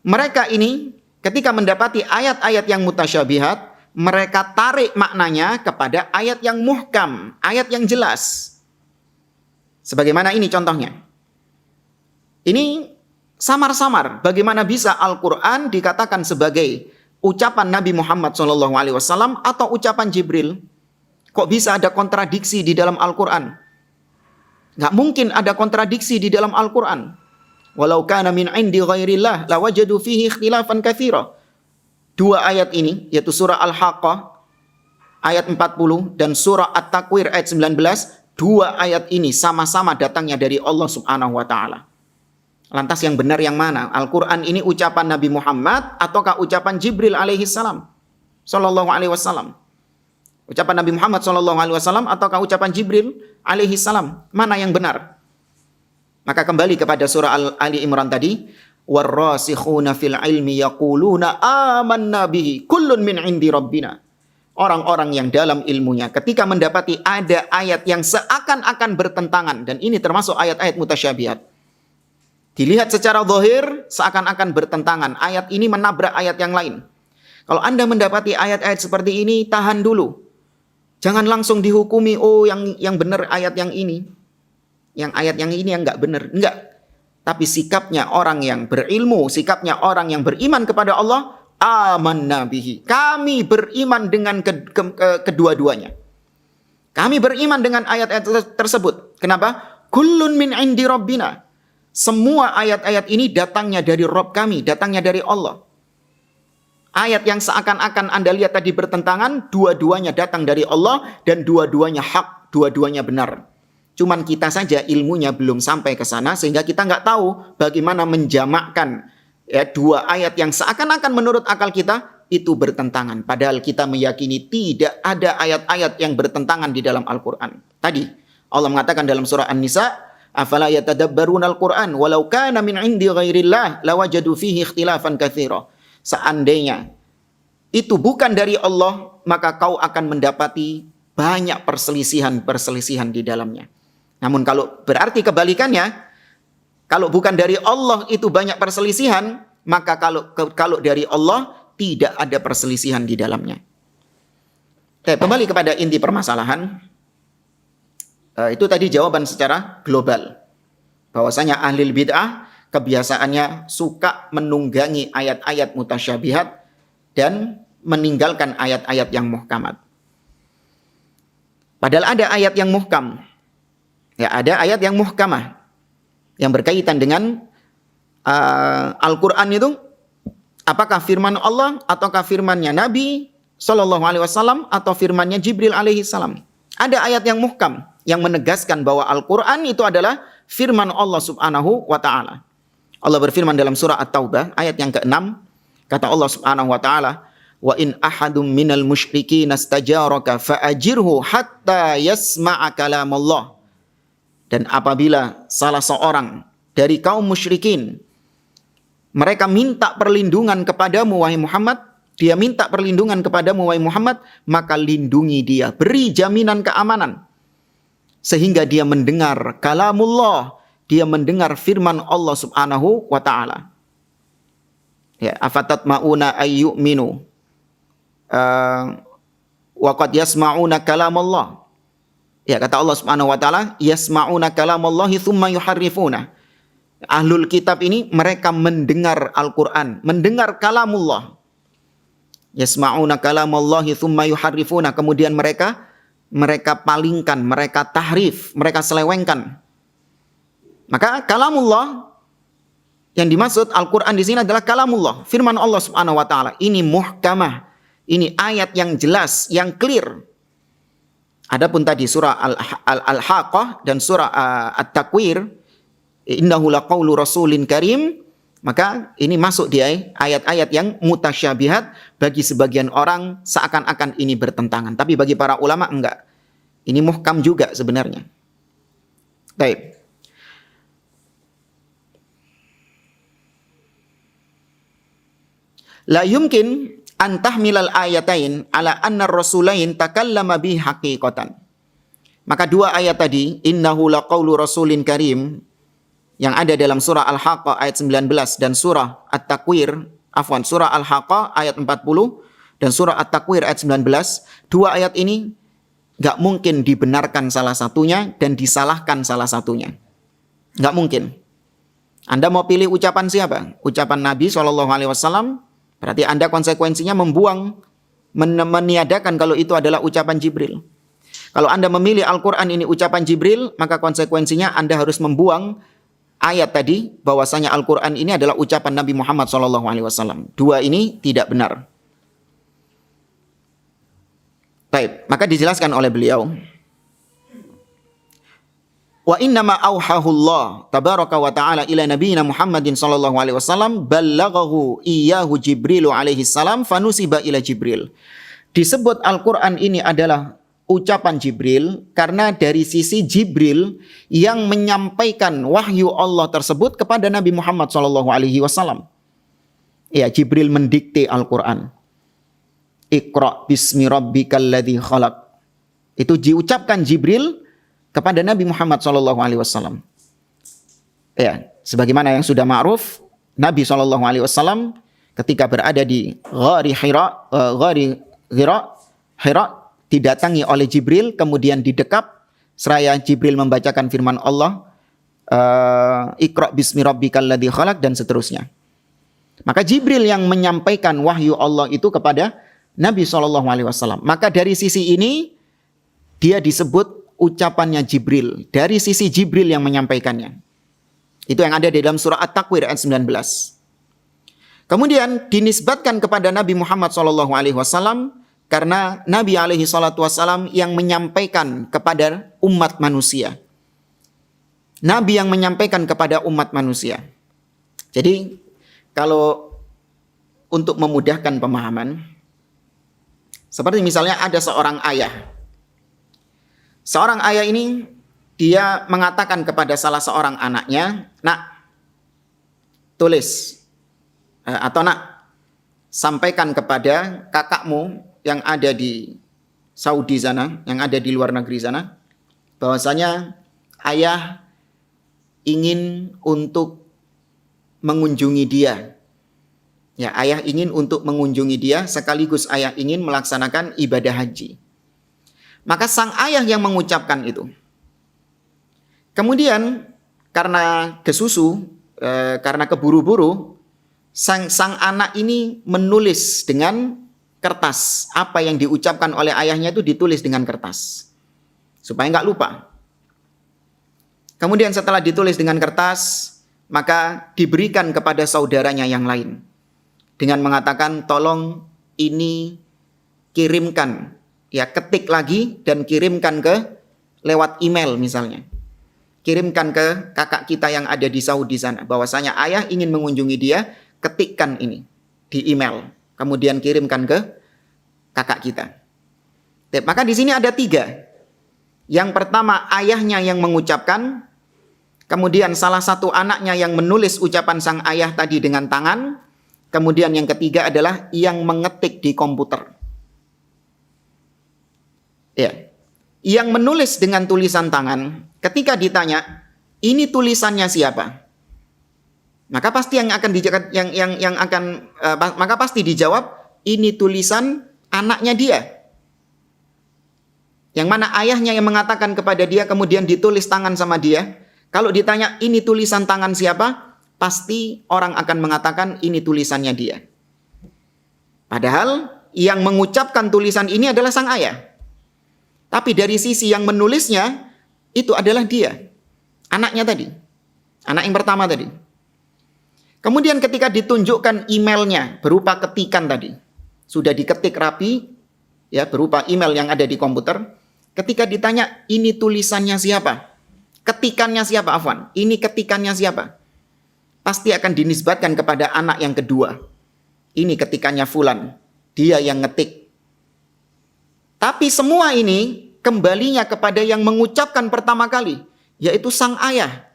mereka ini ketika mendapati ayat-ayat yang mutasyabihat, mereka tarik maknanya kepada ayat yang muhkam, ayat yang jelas. Sebagaimana ini contohnya. Ini samar-samar. Bagaimana bisa Al-Quran dikatakan sebagai ucapan Nabi Muhammad SAW atau ucapan Jibril? Kok bisa ada kontradiksi di dalam Al-Quran? Nggak mungkin ada kontradiksi di dalam Al-Quran. Walau kana min indi ghairillah lawajadu fihi ikhtilafan katsira. Dua ayat ini, yaitu surah Al-Haqqah ayat 40 dan surah At-Takwir ayat 19, dua ayat ini sama-sama datangnya dari Allah Subhanahu wa taala. Lantas yang benar yang mana? Al-Quran ini ucapan Nabi Muhammad ataukah ucapan Jibril alaihi salam sallallahu alaihi wasallam? Ucapan Nabi Muhammad sallallahu alaihi wasallam ataukah ucapan Jibril alaihi salam? Mana yang benar? Maka kembali kepada surah Ali Imran tadi, warrasikhuna fil ilmi yaquluna amanna bihi kullun min indi rabbina. Orang-orang yang dalam ilmunya ketika mendapati ada ayat yang seakan-akan bertentangan, dan ini termasuk ayat-ayat mutasyabihat. Dilihat secara zahir seakan-akan bertentangan. Ayat ini menabrak ayat yang lain. Kalau Anda mendapati ayat-ayat seperti ini, tahan dulu. Jangan langsung dihukumi, oh yang benar ayat yang ini. Yang ayat yang ini yang enggak benar. Enggak. Tapi sikapnya orang yang berilmu, sikapnya orang yang beriman kepada Allah, amanna bihi. Kami beriman dengan kedua-duanya. Kami beriman dengan ayat-ayat tersebut. Kenapa? Kullun min indi rabbina. Semua ayat-ayat ini datangnya dari Rabb kami, datangnya dari Allah. Ayat yang seakan-akan Anda lihat tadi bertentangan, dua-duanya datang dari Allah dan dua-duanya hak, dua-duanya benar. Cuman kita saja ilmunya belum sampai ke sana sehingga kita nggak tahu bagaimana menjamakkan ya, dua ayat yang seakan-akan menurut akal kita itu bertentangan. Padahal kita meyakini tidak ada ayat-ayat yang bertentangan di dalam Al-Quran. Tadi Allah mengatakan dalam surah An-Nisa, afala yatadabbaruna al-Qur'an walau kana min 'indi ghairillah lawajadu fihi ikhtilafan katsira. Seandainya itu bukan dari Allah, maka kau akan mendapati banyak perselisihan di dalamnya. Namun kalau berarti kebalikannya, kalau bukan dari Allah itu banyak perselisihan, maka kalau dari Allah tidak ada perselisihan di dalamnya. Kembali kepada inti permasalahan. Itu tadi jawaban secara global. Bahwasanya ahli bid'ah kebiasaannya suka menunggangi ayat-ayat mutasyabihat dan meninggalkan ayat-ayat yang muhkamat. Padahal ada ayat yang muhkam. Ya, ada ayat yang muhkamah yang berkaitan dengan Al-Qur'an itu apakah firman Allah ataukah firmannya Nabi Shallallahu alaihi wasallam atau firmannya Jibril alaihi salam. Ada ayat yang muhkam yang menegaskan bahwa Al-Qur'an itu adalah firman Allah Subhanahu wa taala. Allah berfirman dalam surah At-Taubah ayat yang ke-6, kata Allah Subhanahu wa taala, "Wa in ahadum minal musyrikin astajaraka fa'ajirhu hatta yasma'a kalamallah." Dan apabila salah seorang dari kaum musyrikin mereka minta perlindungan kepadamu wahai Muhammad, dia minta perlindungan kepadamu wahai Muhammad, maka lindungi dia, beri jaminan keamanan sehingga dia mendengar kalamullah, dia mendengar firman Allah Subhanahu wa taala. Ya, afatatma'una ayyuminu wa qad yasma'una kalamallah. Ya, kata Allah Subhanahu wa taala, yasma'una kalamallahi tsumma yuharrifuna. Ahlul kitab ini mereka mendengar Al-Qur'an, mendengar kalamullah. Yasma'una kalamallahi tsumma yuharrifuna, kemudian mereka palingkan, mereka tahrif, mereka selewengkan. Maka kalamullah yang dimaksud Al-Qur'an di sini adalah kalamullah, firman Allah Subhanahu wa taala. Ini muhkamah, ini ayat yang jelas, yang clear. Adapun tadi surah Al-Haqqah dan surah At-Takwir, innahu laqaulu rasulin karim, maka ini masuk di ayat-ayat yang mutasyabihat bagi sebagian orang seakan-akan ini bertentangan. Tapi bagi para ulama enggak. Ini muhkam juga sebenarnya. Baik. La yumkin antahmilal ayatain ala anna rasulain takallama bi haqiqatan. Maka dua ayat tadi, innahu laqaulu rasulin karim, yang ada dalam surah Al-Haqqah ayat 19 dan surah At-Takwir, surah Al-Haqqah ayat 40 dan surah At-Takwir ayat 19, dua ayat ini gak mungkin dibenarkan salah satunya dan disalahkan salah satunya. Gak mungkin. Anda mau pilih ucapan siapa? Ucapan Nabi SAW, berarti Anda konsekuensinya meniadakan kalau itu adalah ucapan Jibril. Kalau Anda memilih Al-Quran ini ucapan Jibril, maka konsekuensinya Anda harus membuang ayat tadi bahwasanya Al-Quran ini adalah ucapan Nabi Muhammad SAW. Dua ini tidak benar. Baik, maka dijelaskan oleh beliau. Wa innama auhahullah tabaraka wa ta'ala ila nabiyina Muhammadin sallallahu alaihi wasallam ballaghahu iyyahu Jibril alaihi salam fanusiba ila Jibril. Disebut Al-Qur'an ini adalah ucapan Jibril karena dari sisi Jibril yang menyampaikan wahyu Allah tersebut kepada Nabi Muhammad sallallahu alaihi wasallam. Ya, Jibril mendikte Al-Qur'an. Iqra bismi rabbikal ladzi khalaq. Itu diucapkan Jibril kepada Nabi Muhammad SAW. Ya, sebagaimana yang sudah ma'ruf, Nabi SAW ketika berada di Ghari Hira, didatangi oleh Jibril, kemudian didekap, seraya Jibril membacakan firman Allah, Iqra bismi rabbikal ladzi khalaq, dan seterusnya. Maka Jibril yang menyampaikan wahyu Allah itu kepada Nabi SAW. Maka dari sisi ini, dia disebut ucapannya Jibril, dari sisi Jibril yang menyampaikannya. Itu yang ada di dalam surah At-Takwir ayat 19. Kemudian dinisbatkan kepada Nabi Muhammad SAW karena Nabi SAW yang menyampaikan kepada umat manusia. Nabi yang menyampaikan kepada umat manusia. Jadi kalau untuk memudahkan pemahaman, seperti misalnya ada seorang ayah. Seorang ayah ini dia mengatakan kepada salah seorang anaknya, "Nak, tulis atau nak, sampaikan kepada kakakmu yang ada di Saudi sana, yang ada di luar negeri sana, bahwasanya ayah ingin untuk mengunjungi dia. Ya, ayah ingin untuk mengunjungi dia sekaligus ayah ingin melaksanakan ibadah haji." Maka sang ayah yang mengucapkan itu. Kemudian karena kesusu, karena keburu-buru, sang anak ini menulis dengan kertas. Apa yang diucapkan oleh ayahnya itu ditulis dengan kertas, supaya nggak lupa. Kemudian setelah ditulis dengan kertas, maka diberikan kepada saudaranya yang lain dengan mengatakan, tolong ini kirimkan, ya ketik lagi dan kirimkan ke lewat email misalnya. Kirimkan ke kakak kita yang ada di Saudi sana, bahwasanya ayah ingin mengunjungi dia, ketikkan ini di email, kemudian kirimkan ke kakak kita. Maka di sini ada 3. Yang pertama ayahnya yang mengucapkan, kemudian salah satu anaknya yang menulis ucapan sang ayah tadi dengan tangan, kemudian yang ketiga adalah yang mengetik di komputer. Ya. Yang menulis dengan tulisan tangan, ketika ditanya, ini tulisannya siapa? Maka pasti maka pasti dijawab, ini tulisan anaknya dia. Yang mana ayahnya yang mengatakan kepada dia, kemudian ditulis tangan sama dia. Kalau ditanya, ini tulisan tangan siapa? Pasti orang akan mengatakan, ini tulisannya dia. Padahal yang mengucapkan tulisan ini adalah sang ayah. Tapi dari sisi yang menulisnya, itu adalah dia. Anaknya tadi. Anak yang pertama tadi. Kemudian ketika ditunjukkan emailnya, berupa ketikan tadi. Sudah diketik rapi, ya berupa email yang ada di komputer. Ketika ditanya, ini tulisannya siapa? Ketikannya siapa, Afwan? Ini ketikannya siapa? Pasti akan dinisbatkan kepada anak yang kedua. Ini ketikannya fulan. Dia yang ngetik. Tapi semua ini kembalinya kepada yang mengucapkan pertama kali, yaitu sang ayah.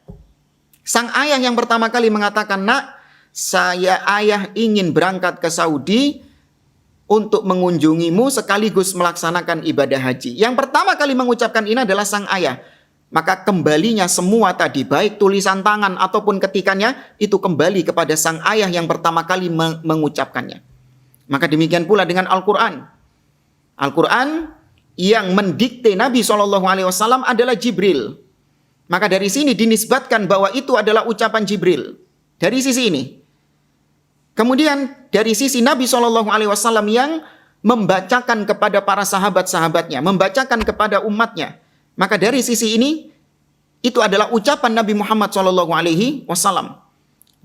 Sang ayah yang pertama kali mengatakan, nak, saya ayah ingin berangkat ke Saudi untuk mengunjungimu sekaligus melaksanakan ibadah haji. Yang pertama kali mengucapkan ini adalah sang ayah. Maka kembalinya semua tadi, baik tulisan tangan ataupun ketikannya, itu kembali kepada sang ayah yang pertama kali mengucapkannya. Maka demikian pula dengan Al-Quran. Al-Quran yang mendikte Nabi SAW adalah Jibril. Maka dari sini dinisbatkan bahwa itu adalah ucapan Jibril. Dari sisi ini. Kemudian dari sisi Nabi SAW yang membacakan kepada para sahabat-sahabatnya, membacakan kepada umatnya. Maka dari sisi ini, itu adalah ucapan Nabi Muhammad SAW.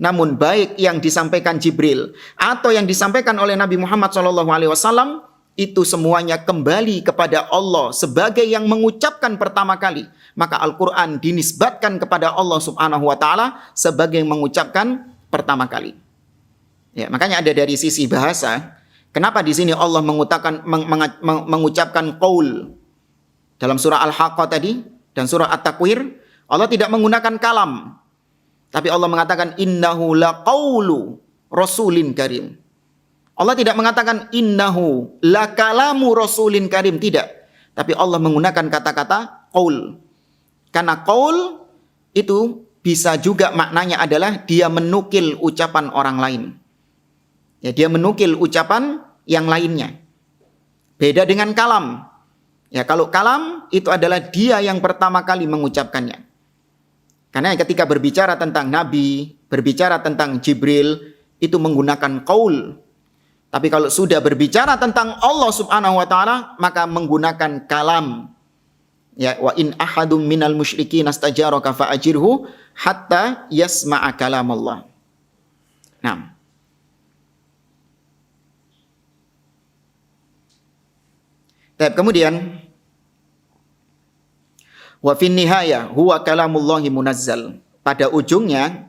Namun baik yang disampaikan Jibril atau yang disampaikan oleh Nabi Muhammad SAW, itu semuanya kembali kepada Allah sebagai yang mengucapkan pertama kali. Maka Al-Quran dinisbatkan kepada Allah Subhanahu wa Ta'ala sebagai yang mengucapkan pertama kali. Ya, makanya ada dari sisi bahasa, kenapa di sini Allah mengucapkan qaul dalam surah Al-Haqqah tadi dan surah At-Takwir, Allah tidak menggunakan kalam, tapi Allah mengatakan innahu laqaulu rasulin karim. Allah tidak mengatakan innahu lakalamu rasulin karim, tidak. Tapi Allah menggunakan kata-kata qaul. Karena qaul itu bisa juga maknanya adalah dia menukil ucapan orang lain. Ya, dia menukil ucapan yang lainnya. Beda dengan kalam. Ya, kalau kalam itu adalah dia yang pertama kali mengucapkannya. Karena ketika berbicara tentang Nabi, berbicara tentang Jibril, itu menggunakan qaul. Tapi kalau sudah berbicara tentang Allah Subhanahu wa Ta'ala, maka menggunakan kalam. Ya, wa in ahadum minal musyrikin astajaraka fa'ajirhu hatta yasma'a kalam Allah. Nah. Kemudian wa fin nihaya huwa kalamullahi munazzal. Pada ujungnya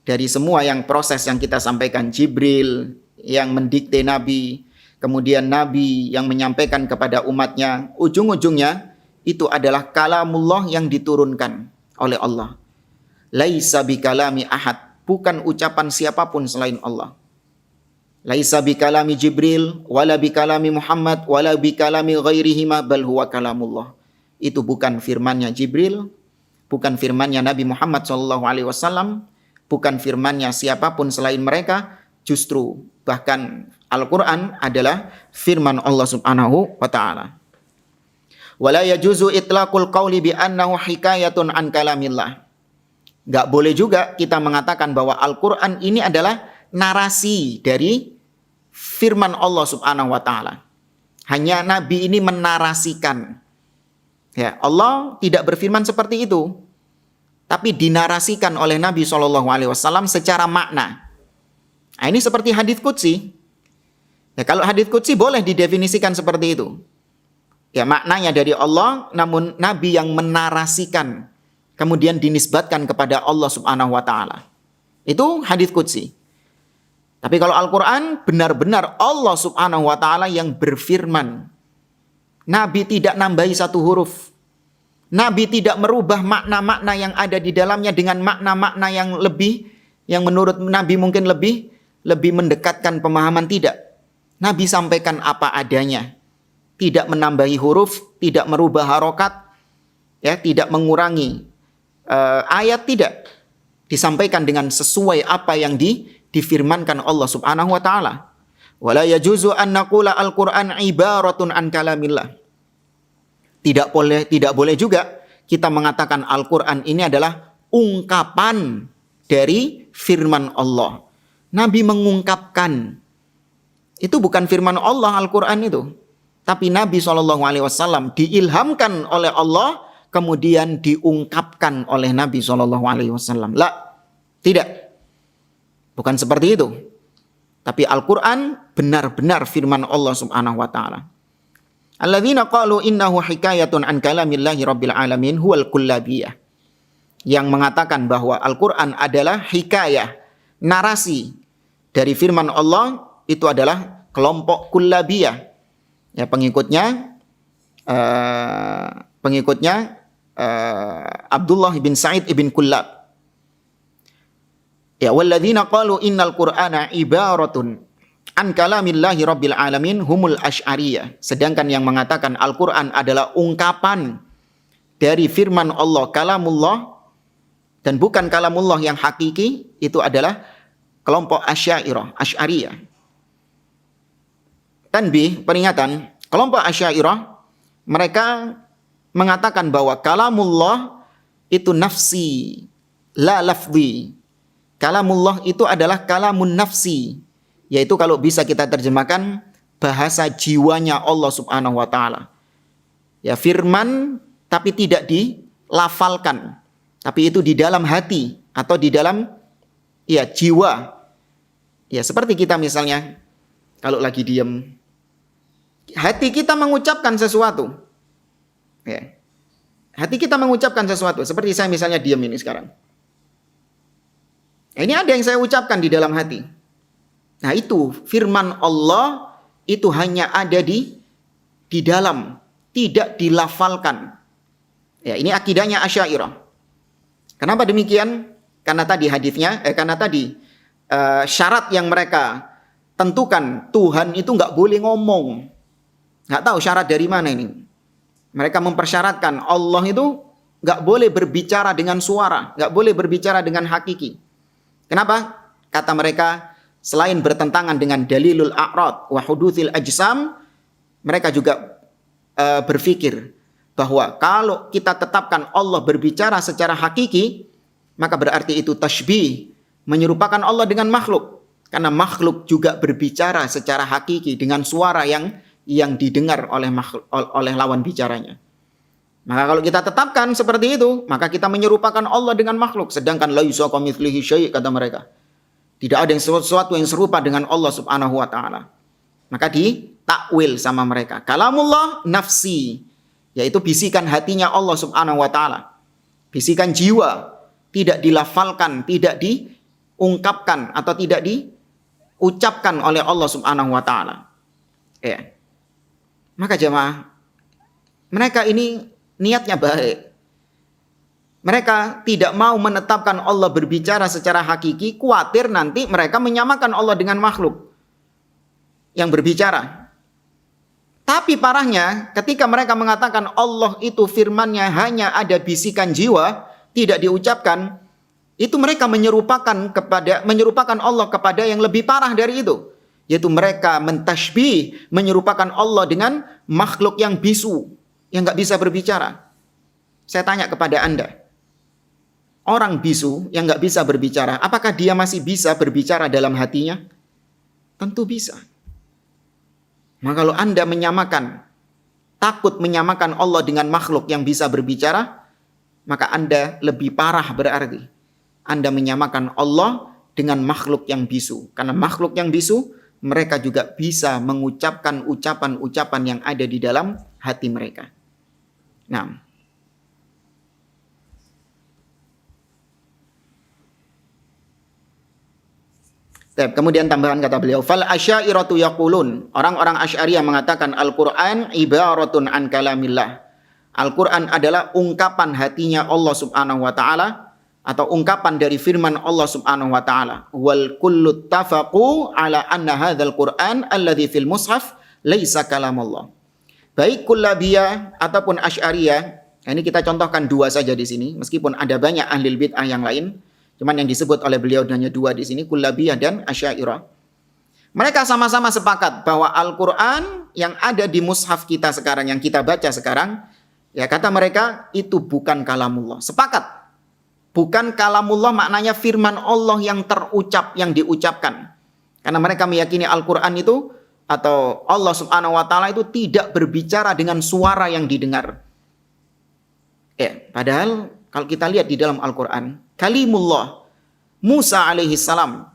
dari semua yang proses yang kita sampaikan, Jibril yang mendikte Nabi, kemudian Nabi yang menyampaikan kepada umatnya, ujung-ujungnya itu adalah kalamullah yang diturunkan oleh Allah. Laisa bikalami ahad, bukan ucapan siapapun selain Allah. Laisa bikalami Jibril, wala bikalami Muhammad, wala bikalami ghairihima, bal huwa kalamullah. Itu bukan firmannya Jibril, bukan firmannya Nabi Muhammad SAW, bukan firmannya siapapun selain mereka. Justru bahkan Al-Quran adalah firman Allah Subhanahu wa Ta'ala. Wala yajuzu itlaqul qawli bi annahu hikayatun an kalamillah. Nggak boleh juga kita mengatakan bahwa Al-Quran ini adalah narasi dari firman Allah Subhanahu wa Ta'ala. Hanya Nabi ini menarasikan. Ya, Allah tidak berfirman seperti itu, tapi dinarasikan oleh Nabi SAW secara makna. Nah, ini seperti hadits qudsi. Ya, kalau hadits qudsi boleh didefinisikan seperti itu. Ya, maknanya dari Allah, namun Nabi yang menarasikan, kemudian dinisbatkan kepada Allah Subhanahu wa Ta'ala. Itu hadits qudsi. Tapi kalau Al-Quran, benar-benar Allah Subhanahu wa Ta'ala yang berfirman. Nabi tidak nambahi satu huruf. Nabi tidak merubah makna-makna yang ada di dalamnya dengan makna-makna yang lebih, yang menurut Nabi mungkin lebih mendekatkan pemahaman. Tidak. Nabi sampaikan apa adanya. Tidak menambahi huruf, tidak merubah harokat, ya, tidak mengurangi ayat, tidak. Disampaikan dengan sesuai apa yang difirmankan Allah Subhanahu wa Ta'ala. Wala yajuzu an naqula al-Qur'an ibaratun an kalamillah. Tidak boleh juga kita mengatakan Al-Qur'an ini adalah ungkapan dari firman Allah. Nabi mengungkapkan. Itu bukan firman Allah Al-Qur'an itu. Tapi Nabi SAW diilhamkan oleh Allah, kemudian diungkapkan oleh Nabi SAW. La, tidak. Bukan seperti itu. Tapi Al-Quran benar-benar firman Allah Subhanahu wa Ta'ala. Alladzina qalu innahu hikayatun an kalamillahi rabbil alamin huwal kullabiyah. Yang mengatakan bahwa Al-Quran adalah hikayah, narasi dari firman Allah, itu adalah kelompok kullabiyah. Ya, pengikutnya Abdullah bin Sa'id ibn Kullab. Ya, walladzina qalu innal qur'ana ibaratun an kalamillahi rabbil alamin humul asy'ariyah. Sedangkan yang mengatakan Al-Qur'an adalah ungkapan dari firman Allah, kalamullah, dan bukan kalamullah yang hakiki, itu adalah kelompok Asy'ariyah. Tanbih, peringatan, kelompok Asy'ariyah mereka mengatakan bahwa kalamullah itu nafsi, la lafzi. Kalamullah itu adalah kalamun nafsi, yaitu kalau bisa kita terjemahkan bahasa jiwanya Allah Subhanahu wa Ta'ala. Ya, firman tapi tidak dilafalkan, tapi itu di dalam hati atau di dalam, ya, jiwa. Ya, seperti kita misalnya kalau lagi diam, hati kita mengucapkan sesuatu. Ya. Hati kita mengucapkan sesuatu. Seperti saya misalnya diam ini sekarang. Ini ada yang saya ucapkan di dalam hati. Nah, itu firman Allah itu hanya ada di dalam, tidak dilafalkan. Ya, ini akidahnya Asy'ariyah. Kenapa demikian? Karena tadi hadisnya, syarat yang mereka tentukan, Tuhan itu nggak boleh ngomong. Nggak tahu syarat dari mana ini. Mereka mempersyaratkan Allah itu nggak boleh berbicara dengan suara, nggak boleh berbicara dengan hakiki. Kenapa? Kata mereka, selain bertentangan dengan dalilul a'rad wa hudutsil ajsam, mereka juga berpikir bahwa kalau kita tetapkan Allah berbicara secara hakiki, maka berarti itu tasybih, menyerupakan Allah dengan makhluk. Karena makhluk juga berbicara secara hakiki dengan suara yang didengar oleh lawan bicaranya. Maka kalau kita tetapkan seperti itu, maka kita menyerupakan Allah dengan makhluk. Sedangkan la yusa kamitslihi syai', kata mereka. Tidak ada yang sesuatu yang serupa dengan Allah Subhanahu wa Ta'ala. Maka ditakwil sama mereka. Kalamullah nafsi, yaitu bisikan hatinya Allah Subhanahu wa Ta'ala. Bisikan jiwa, tidak dilafalkan, tidak diungkapkan atau tidak diucapkan oleh Allah Subhanahu wa Ta'ala. Ya. Maka jemaah, mereka ini niatnya baik. Mereka tidak mau menetapkan Allah berbicara secara hakiki, khawatir nanti mereka menyamakan Allah dengan makhluk yang berbicara. Tapi parahnya, ketika mereka mengatakan Allah itu firman-Nya hanya ada bisikan jiwa, tidak diucapkan, itu mereka menyerupakan Allah kepada yang lebih parah dari itu, yaitu mereka mentasybih, menyerupakan Allah dengan makhluk yang bisu, yang nggak bisa berbicara. Saya tanya kepada Anda, orang bisu yang nggak bisa berbicara, apakah dia masih bisa berbicara dalam hatinya? Tentu bisa. Maka kalau Anda takut menyamakan Allah dengan makhluk yang bisa berbicara, maka Anda lebih parah berarti. Anda menyamakan Allah dengan makhluk yang bisu. Karena makhluk yang bisu, mereka juga bisa mengucapkan ucapan-ucapan yang ada di dalam hati mereka. Nah, kemudian tambahan kata beliau, fal asy'ariyatu yaqulun, orang-orang Asy'ariyah mengatakan Al-Qur'an ibaratun an kalamillah. Al-Qur'an adalah ungkapan hatinya Allah Subhanahu wa taala atau ungkapan dari firman Allah Subhanahu wa taala. Wal kullu tafaqu ala anna hadzal Qur'an alladzi fil mushaf laisa kalamullah. Baik kullabiyah ataupun Asy'ariyah, ini kita contohkan dua saja di sini meskipun ada banyak ahli bid'ah yang lain. Cuman yang disebut oleh beliau hanya dua di sini, Kullabiyah dan Asy'ariyah. Mereka sama-sama sepakat bahwa Al-Qur'an yang ada di mushaf kita sekarang, yang kita baca sekarang, ya kata mereka itu bukan kalamullah. Sepakat. Bukan kalamullah maknanya firman Allah yang terucap, yang diucapkan. Karena mereka meyakini Al-Qur'an itu atau Allah Subhanahu wa taala itu tidak berbicara dengan suara yang didengar. Padahal kalau kita lihat di dalam Al-Qur'an, kalimullah Musa alaihi salam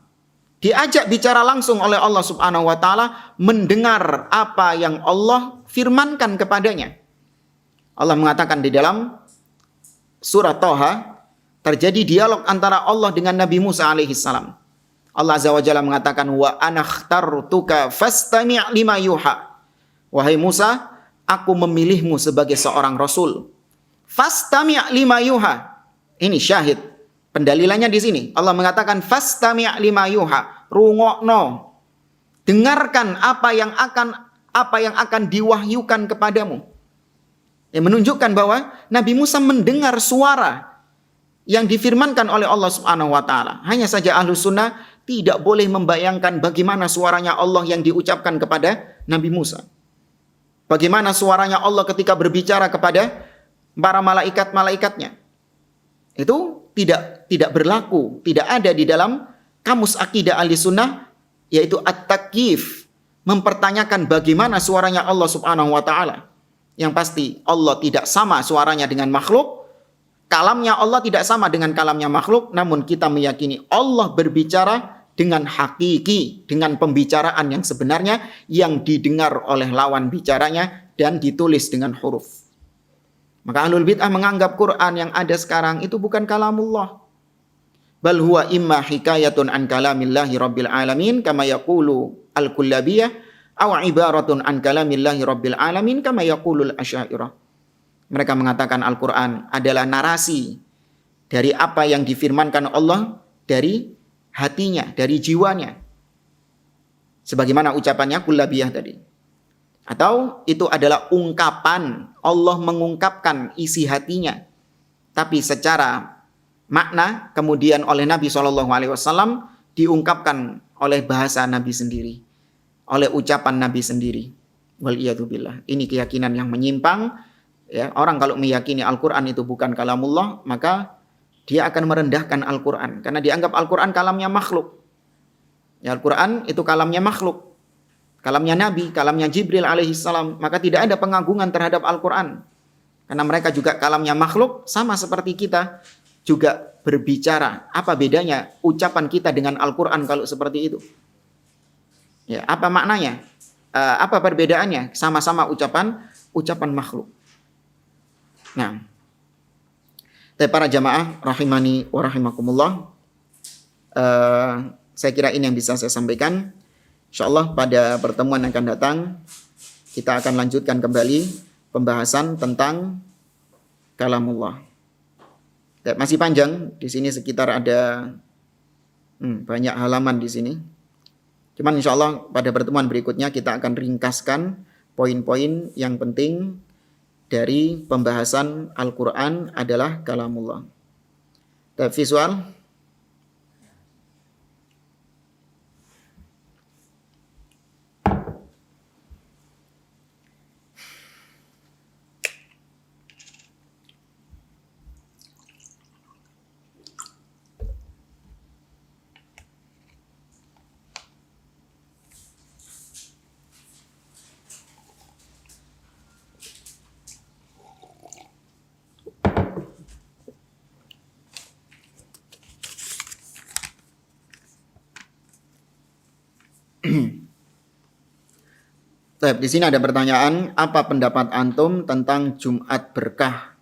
diajak bicara langsung oleh Allah Subhanahu wa taala, mendengar apa yang Allah firmankan kepadanya. Allah mengatakan di dalam surah Thaha, terjadi dialog antara Allah dengan Nabi Musa alaihi salam. Allah Azza wa Jalla mengatakan, wa anakhtartuka fastami' lima yuha. Wahai Musa, aku memilihmu sebagai seorang rasul. Fastami' lima yuha. Ini syahid. Pendalilannya di sini. Allah mengatakan fastami' lima yuha. Rungokno. Dengarkan apa yang akan diwahyukan kepadamu. Yang menunjukkan bahwa Nabi Musa mendengar suara yang difirmankan oleh Allah Subhanahu wa taala. Hanya saja Ahlus Sunnah tidak boleh membayangkan bagaimana suaranya Allah yang diucapkan kepada Nabi Musa. Bagaimana suaranya Allah ketika berbicara kepada para malaikat-malaikatnya. Itu tidak berlaku, tidak ada di dalam kamus akidah Ahlus Sunnah, yaitu at-takyif, mempertanyakan bagaimana suaranya Allah Subhanahu wa taala. Yang pasti Allah tidak sama suaranya dengan makhluk, kalamnya Allah tidak sama dengan kalamnya makhluk, namun kita meyakini Allah berbicara dengan hakiki, dengan pembicaraan yang sebenarnya yang didengar oleh lawan bicaranya dan ditulis dengan huruf. Maka ahlul bid'ah menganggap Quran yang ada sekarang itu bukan kalamullah. Bal huwa imma hikayatun an kalamillahi rabbil alamin kama yaqulu al-kullabiyah aw ibaratun an kalamillahi rabbil alamin kama yaqulul asy'ariyah. Mereka mengatakan Al-Quran adalah narasi dari apa yang difirmankan Allah dari hatinya, dari jiwanya. Sebagaimana ucapannya kullabiyah tadi. Atau itu adalah ungkapan, Allah mengungkapkan isi hatinya. Tapi secara makna kemudian oleh Nabi SAW diungkapkan oleh bahasa Nabi sendiri. Oleh ucapan Nabi sendiri. Waliyadzubillah. Ini keyakinan yang menyimpang. Ya, orang kalau meyakini Al-Quran itu bukan kalamullah, maka dia akan merendahkan Al-Quran. Karena dianggap Al-Quran kalamnya makhluk. Ya, Al-Quran itu kalamnya makhluk. Kalamnya Nabi, kalamnya Jibril alaihissalam. Maka tidak ada pengagungan terhadap Al-Quran. Karena mereka juga kalamnya makhluk, sama seperti kita juga berbicara. Apa bedanya ucapan kita dengan Al-Quran kalau seperti itu? Ya, apa maknanya? Apa perbedaannya? Sama-sama ucapan makhluk. Nah, para jamaah rahimani wa rahimakumullah, saya kira ini yang bisa saya sampaikan. InsyaAllah pada pertemuan yang akan datang kita akan lanjutkan kembali pembahasan tentang kalamullah. Masih panjang, di sini sekitar ada banyak halaman di sini. Cuman InsyaAllah pada pertemuan berikutnya kita akan ringkaskan poin-poin yang penting dari pembahasan Al-Quran adalah kalamullah. Visual. Baik, di sini ada pertanyaan, apa pendapat antum tentang Jumat berkah?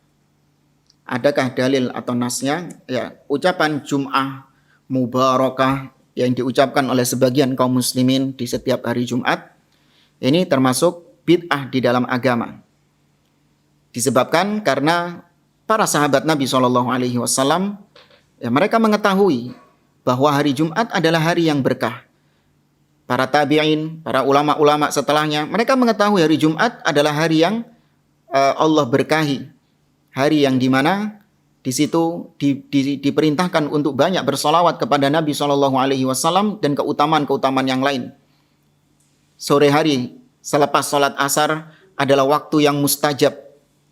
Adakah dalil atau nasnya? Ya, ucapan Jum'ah Mubarakah yang diucapkan oleh sebagian kaum muslimin di setiap hari Jumat, ini termasuk bid'ah di dalam agama. Disebabkan karena para sahabat Nabi SAW, ya, mereka mengetahui bahwa hari Jumat adalah hari yang berkah. Para tabi'in, para ulama-ulama setelahnya, mereka mengetahui hari Jumat adalah hari yang Allah berkahi. Hari yang dimana di situ diperintahkan untuk banyak bersolawat kepada Nabi SAW dan keutamaan-keutamaan yang lain. Sore hari selepas sholat asar adalah waktu yang mustajab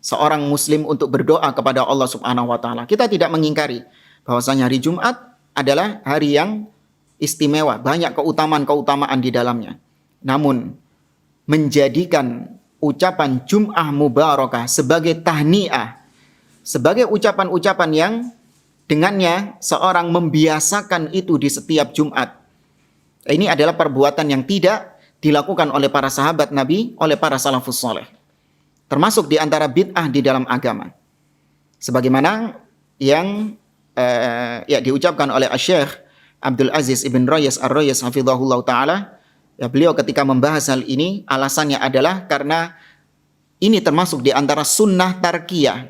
seorang muslim untuk berdoa kepada Allah Subhanahu wa taala. Kita tidak mengingkari bahwasanya hari Jumat adalah hari yang istimewa, banyak keutamaan-keutamaan di dalamnya. Namun menjadikan ucapan Jum'ah Mubarakah sebagai tahniah, sebagai ucapan-ucapan yang dengannya seorang membiasakan itu di setiap Jumat. Ini adalah perbuatan yang tidak dilakukan oleh para sahabat Nabi, oleh para salafus saleh. Termasuk di antara bid'ah di dalam agama. Sebagaimana yang diucapkan oleh Syekh Abdul Aziz Ibn Rayas Ar-Rayas hafizahullah ta'ala. Ya, beliau ketika membahas hal ini, alasannya adalah karena ini termasuk di antara sunnah tarkiyah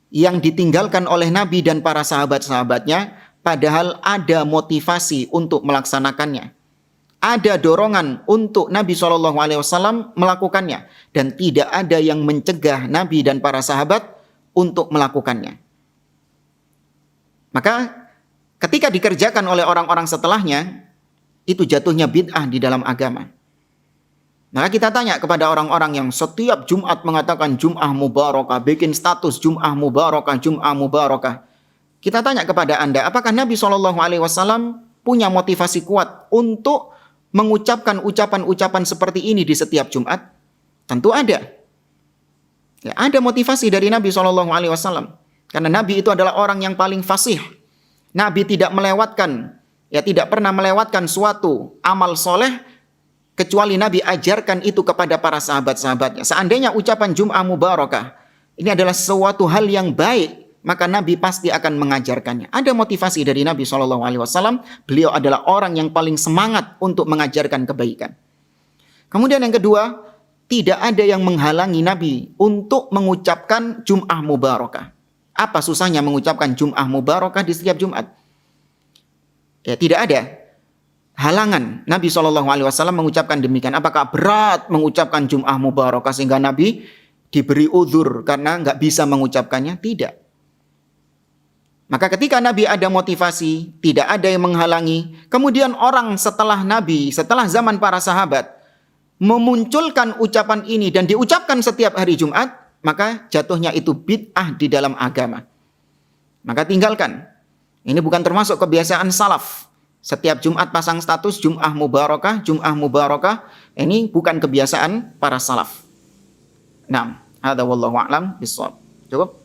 yang ditinggalkan oleh Nabi dan para sahabat-sahabatnya, padahal ada motivasi untuk melaksanakannya. Ada dorongan untuk Nabi SAW melakukannya. Dan tidak ada yang mencegah Nabi dan para sahabat untuk melakukannya. Maka ketika dikerjakan oleh orang-orang setelahnya, itu jatuhnya bid'ah di dalam agama. Maka kita tanya kepada orang-orang yang setiap Jumat mengatakan Jum'ah Mubarakah, bikin status Jum'ah Mubarakah, Jum'ah Mubarakah. Kita tanya kepada Anda, apakah Nabi SAW punya motivasi kuat untuk mengucapkan ucapan-ucapan seperti ini di setiap Jumat? Tentu ada. Ya, ada motivasi dari Nabi SAW. Karena Nabi itu adalah orang yang paling fasih. Nabi tidak pernah melewatkan suatu amal soleh kecuali Nabi ajarkan itu kepada para sahabat-sahabatnya. Seandainya ucapan Jum'ah Mubarakah ini adalah suatu hal yang baik, maka Nabi pasti akan mengajarkannya. Ada motivasi dari Nabi SAW. Beliau adalah orang yang paling semangat untuk mengajarkan kebaikan. Kemudian yang kedua, tidak ada yang menghalangi Nabi untuk mengucapkan Jum'ah Mubarakah. Apa susahnya mengucapkan Jum'ah Mubarakah di setiap Jumat? Ya, tidak ada halangan Nabi SAW mengucapkan demikian. Apakah berat mengucapkan Jum'ah Mubarakah sehingga Nabi diberi uzur karena nggak bisa mengucapkannya? Tidak. Maka ketika Nabi ada motivasi, tidak ada yang menghalangi. Kemudian orang setelah Nabi, setelah zaman para sahabat, memunculkan ucapan ini dan diucapkan setiap hari Jumat, maka jatuhnya itu bid'ah di dalam agama. Maka tinggalkan. Ini bukan termasuk kebiasaan salaf. Setiap Jumat pasang status Jum'ah Mubarakah, Jum'ah Mubarakah. Ini bukan kebiasaan para salaf. Nah, hadza wallahu a'lam bishawab. Cukup?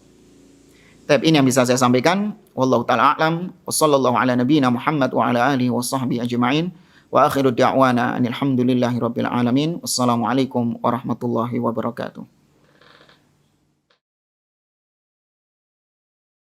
Tapi ini yang bisa saya sampaikan. Wallahu ta'ala a'lam. Wa sallallahu ala nabiyyina Muhammad wa ala alihi wa sahbihi ajma'in. Wa akhiru da'wana anil hamdulillahi rabbil alamin. Wassalamualaikum warahmatullahi wabarakatuh.